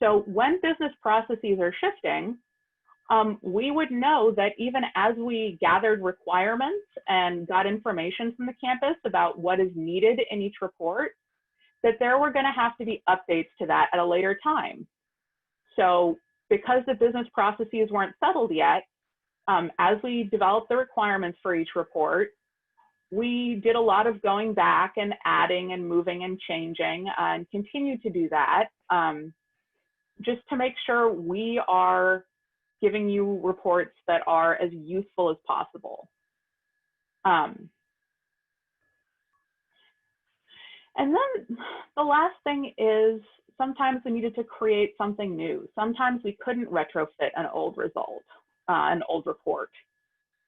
So when business processes are shifting, we would know that even as we gathered requirements and got information from the campus about what is needed in each report, that there were going to have to be updates to that at a later time. So because the business processes weren't settled yet, as we developed the requirements for each report, we did a lot of going back and adding and moving and changing, and continue to do that, just to make sure we are giving you reports that are as useful as possible. And then the last thing is sometimes we needed to create something new. Sometimes we couldn't retrofit an old result, an old report.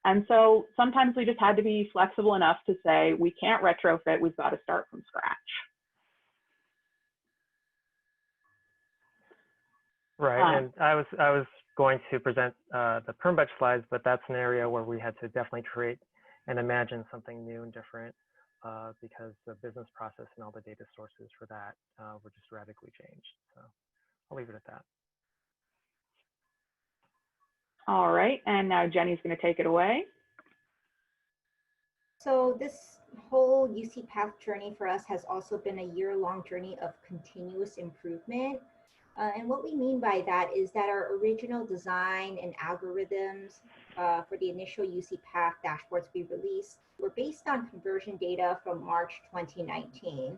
And so sometimes we just had to be flexible enough to say, we can't retrofit, we've got to start from scratch. Right, and I was going to present the perm batch slides, but that's an area where we had to definitely create and imagine something new and different because the business process and all the data sources for that were just radically changed. So I'll leave it at that. All right, and now Jenny's going to take it away. So this whole UCPath journey for us has also been a year-long journey of continuous improvement. And what we mean by that is that our original design and algorithms for the initial UCPath dashboards we released were based on conversion data from March 2019.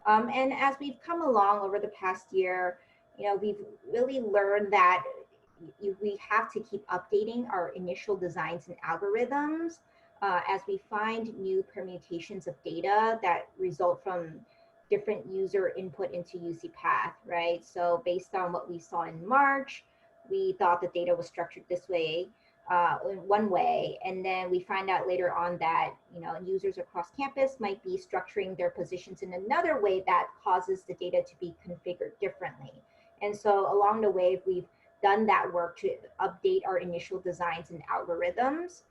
And as we've come along over the past year, we've really learned that we have to keep updating our initial designs and algorithms as we find new permutations of data that result from different user input into UCPath, right? So based on what we saw in March, we thought the data was structured this way, in one way, and then we find out later on that users across campus might be structuring their positions in another way that causes the data to be configured differently. And so along the way, we've done that work to update our initial designs and algorithms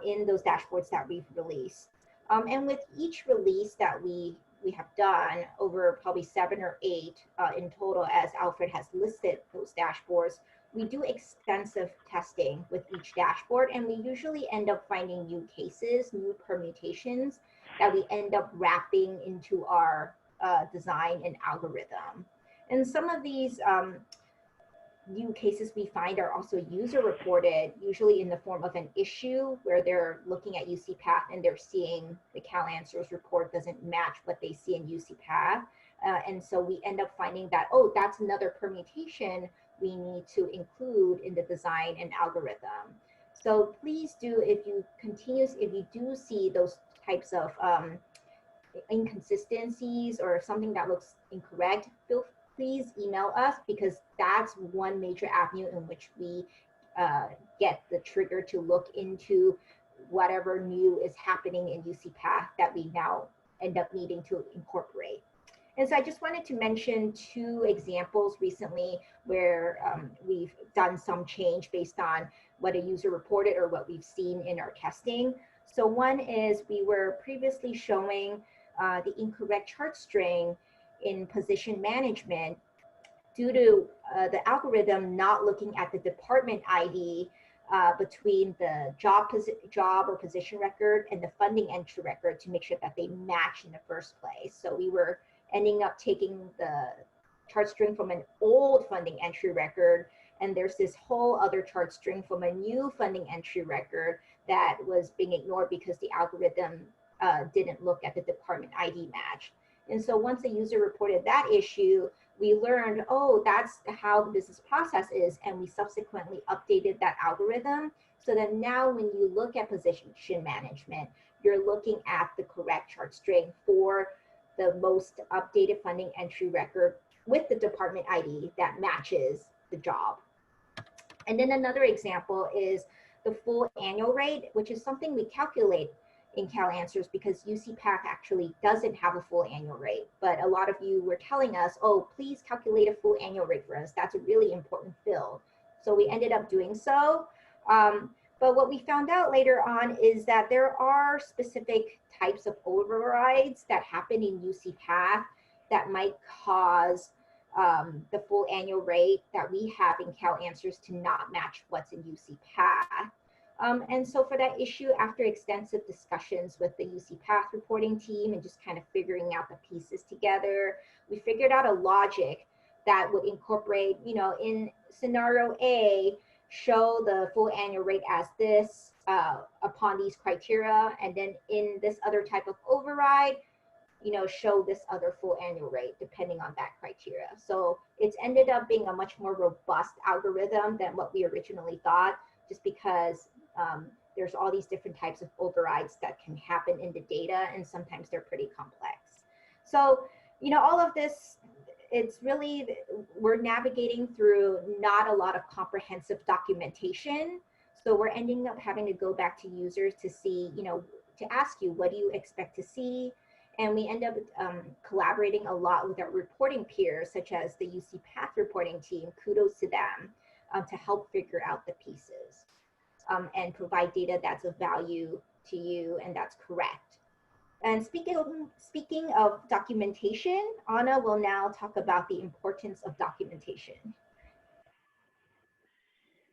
in those dashboards that we've released. And with each release that we have done, over probably 7 or 8 in total, as Alfred has listed those dashboards, we do extensive testing with each dashboard, and we usually end up finding new cases, new permutations that we end up wrapping into our design and algorithm. And some of these new cases we find are also user reported, usually in the form of an issue where they're looking at UCPath and they're seeing the Cal Answers report doesn't match what they see in UCPath. And so we end up finding that, oh, that's another permutation we need to include in the design and algorithm. So please do, if you do see those types of inconsistencies or something that looks incorrect, please email us, because that's one major avenue in which we get the trigger to look into whatever new is happening in UCPath that we now end up needing to incorporate. And so I just wanted to mention 2 examples recently where we've done some change based on what a user reported or what we've seen in our testing. So one is we were previously showing the incorrect chart string in position management due to the algorithm not looking at the department ID between the job or position record and the funding entry record to make sure that they match in the first place. So we were ending up taking the chart string from an old funding entry record, and there's this whole other chart string from a new funding entry record that was being ignored because the algorithm didn't look at the department ID match. And so once the user reported that issue, we learned, oh, that's how the business process is, and we subsequently updated that algorithm so that now when you look at position management, you're looking at the correct chart string for the most updated funding entry record with the department ID that matches the job. And then another example is the full annual rate, which is something we calculate in Cal Answers because UCPath actually doesn't have a full annual rate. But a lot of you were telling us, oh, please calculate a full annual rate for us. That's a really important field. So we ended up doing so. But what we found out later on is that there are specific types of overrides that happen in UCPath that might cause the full annual rate that we have in Cal Answers to not match what's in UCPath. And so for that issue, after extensive discussions with the UCPath reporting team and just kind of figuring out the pieces together, we figured out a logic that would incorporate, you know, in scenario A, show the full annual rate as this upon these criteria, and then in this other type of override, you know, show this other full annual rate depending on that criteria. So it's ended up being a much more robust algorithm than what we originally thought, just because there's all these different types of overrides that can happen in the data, and sometimes they're pretty complex. So, you know, all of this, it's really, we're navigating through not a lot of comprehensive documentation. So we're ending up having to go back to users to see, you know, to ask you, what do you expect to see? And we end up collaborating a lot with our reporting peers, such as the UCPath reporting team, kudos to them, to help figure out the pieces and provide data that's of value to you and that's correct. And speaking of documentation, Anna will now talk about the importance of documentation.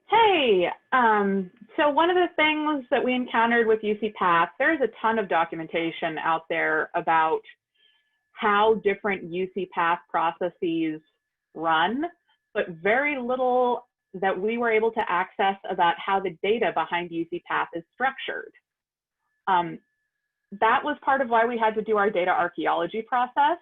Hey, so one of the things that we encountered with UCPath, there's a ton of documentation out there about how different UCPath processes run, but very little that we were able to access about how the data behind UCPath is structured. That was part of why we had to do our data archaeology process.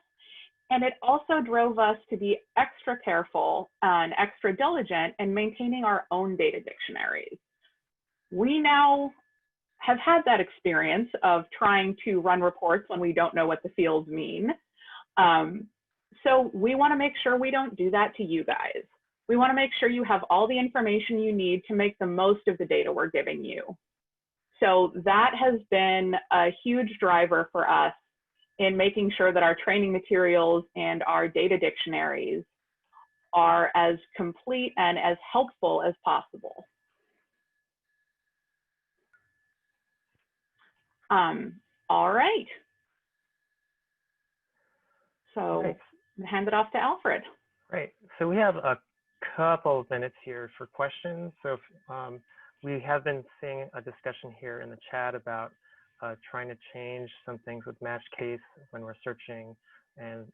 And it also drove us to be extra careful and extra diligent in maintaining our own data dictionaries. We now have had that experience of trying to run reports when we don't know what the fields mean. So we want to make sure we don't do that to you guys. We want to make sure you have all the information you need to make the most of the data we're giving you. So that has been a huge driver for us in making sure that our training materials and our data dictionaries are as complete and as helpful as possible. All right. So Great. hand it off to Alfred. Right. So we have a couple of minutes here for questions. So we have been seeing a discussion here in the chat about trying to change some things with match case when we're searching and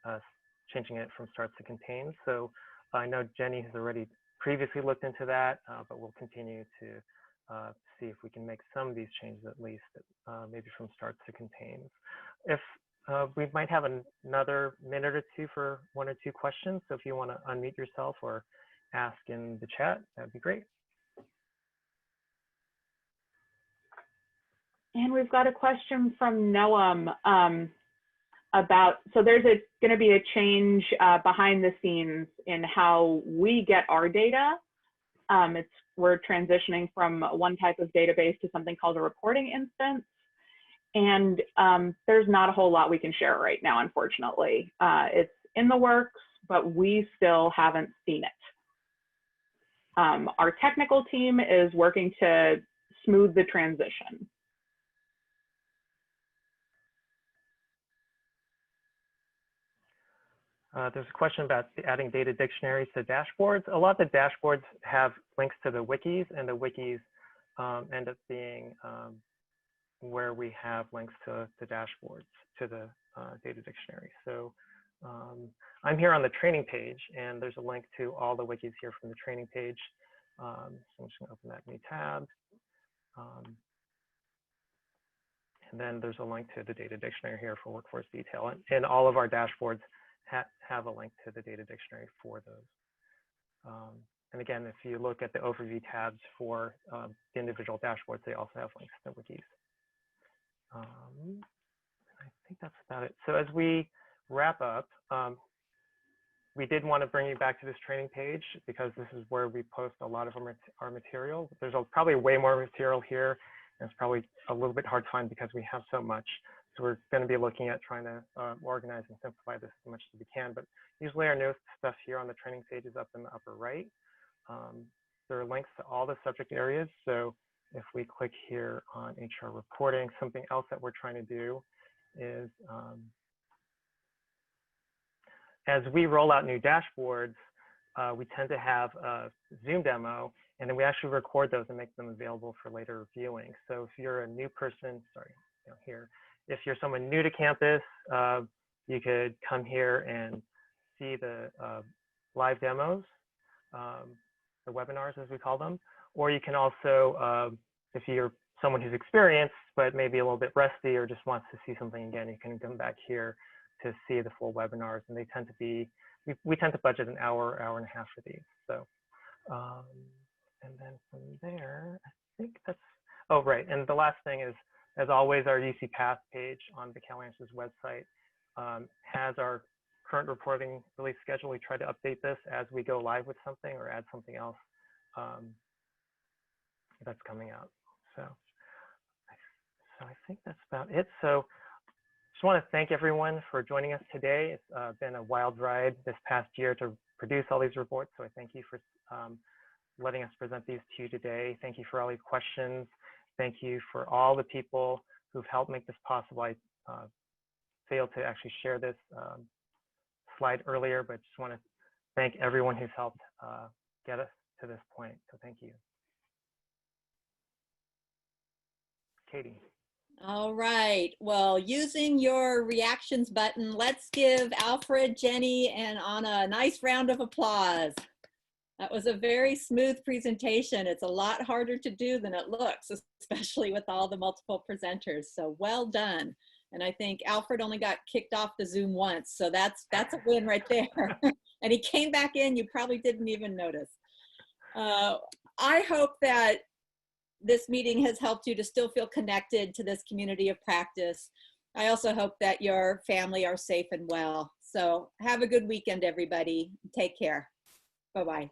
changing it from starts to contains. So I know Jenny has already previously looked into that, but we'll continue to see if we can make some of these changes at least, maybe from starts to contains. If we might have another minute or two for 1 or 2 questions. So if you want to unmute yourself or ask in the chat, that'd be great. And we've got a question from Noam about, so there's going to be a change behind the scenes in how we get our data. We're transitioning from one type of database to something called a reporting instance. And there's not a whole lot we can share right now, unfortunately. It's in the works, but we still haven't seen it. Our technical team is working to smooth the transition. There's a question about adding data dictionaries to dashboards. A lot of the dashboards have links to the wikis, and the wikis end up being where we have links to the dashboards, to the data dictionary. So I'm here on the training page, and there's a link to all the wikis here from the training page. So I'm just going to open that new tab. And then there's a link to the data dictionary here for workforce detail. And all of our dashboards have a link to the data dictionary for those. And again, if you look at the overview tabs for the individual dashboards, they also have links to wikis. I think that's about it. So as we wrap up, we did want to bring you back to this training page because this is where we post a lot of our material. There's probably way more material here, and it's probably a little bit hard to find because we have so much. So we're going to be looking at trying to organize and simplify this as much as we can. But usually our newest stuff here on the training page is up in the upper right. There are links to all the subject areas. So if we click here on HR reporting, something else that we're trying to do is as we roll out new dashboards, we tend to have a Zoom demo, and then we actually record those and make them available for later viewing. So if you're a new person, sorry, here, if you're someone new to campus, you could come here and see the live demos, the webinars as we call them, or you can also, if you're someone who's experienced, but maybe a little bit rusty or just wants to see something again, you can come back here to see the full webinars, and they tend to be, we tend to budget an hour, hour and a half for these. So, and then from there, I think that's, oh, right. And the last thing is, as always, our UCPath page on the Cal Answers website has our current reporting release schedule. We try to update this as we go live with something or add something else that's coming out. So I think that's about it. So just want to thank everyone for joining us today. It's been a wild ride this past year to produce all these reports. So I thank you for letting us present these to you today. Thank you for all these questions. Thank you for all the people who've helped make this possible. I failed to actually share this slide earlier, but just want to thank everyone who's helped get us to this point. So thank you. Katie. All right. Well, using your reactions button, let's give Alfred, Jenny, and Anna a nice round of applause. That was a very smooth presentation. It's a lot harder to do than it looks, especially with all the multiple presenters. So well done. And I think Alfred only got kicked off the Zoom once. So that's a win right there. And he came back in, you probably didn't even notice. I hope that this meeting has helped you to still feel connected to this community of practice. I also hope that your family are safe and well. So have a good weekend, everybody. Take care. Bye-bye.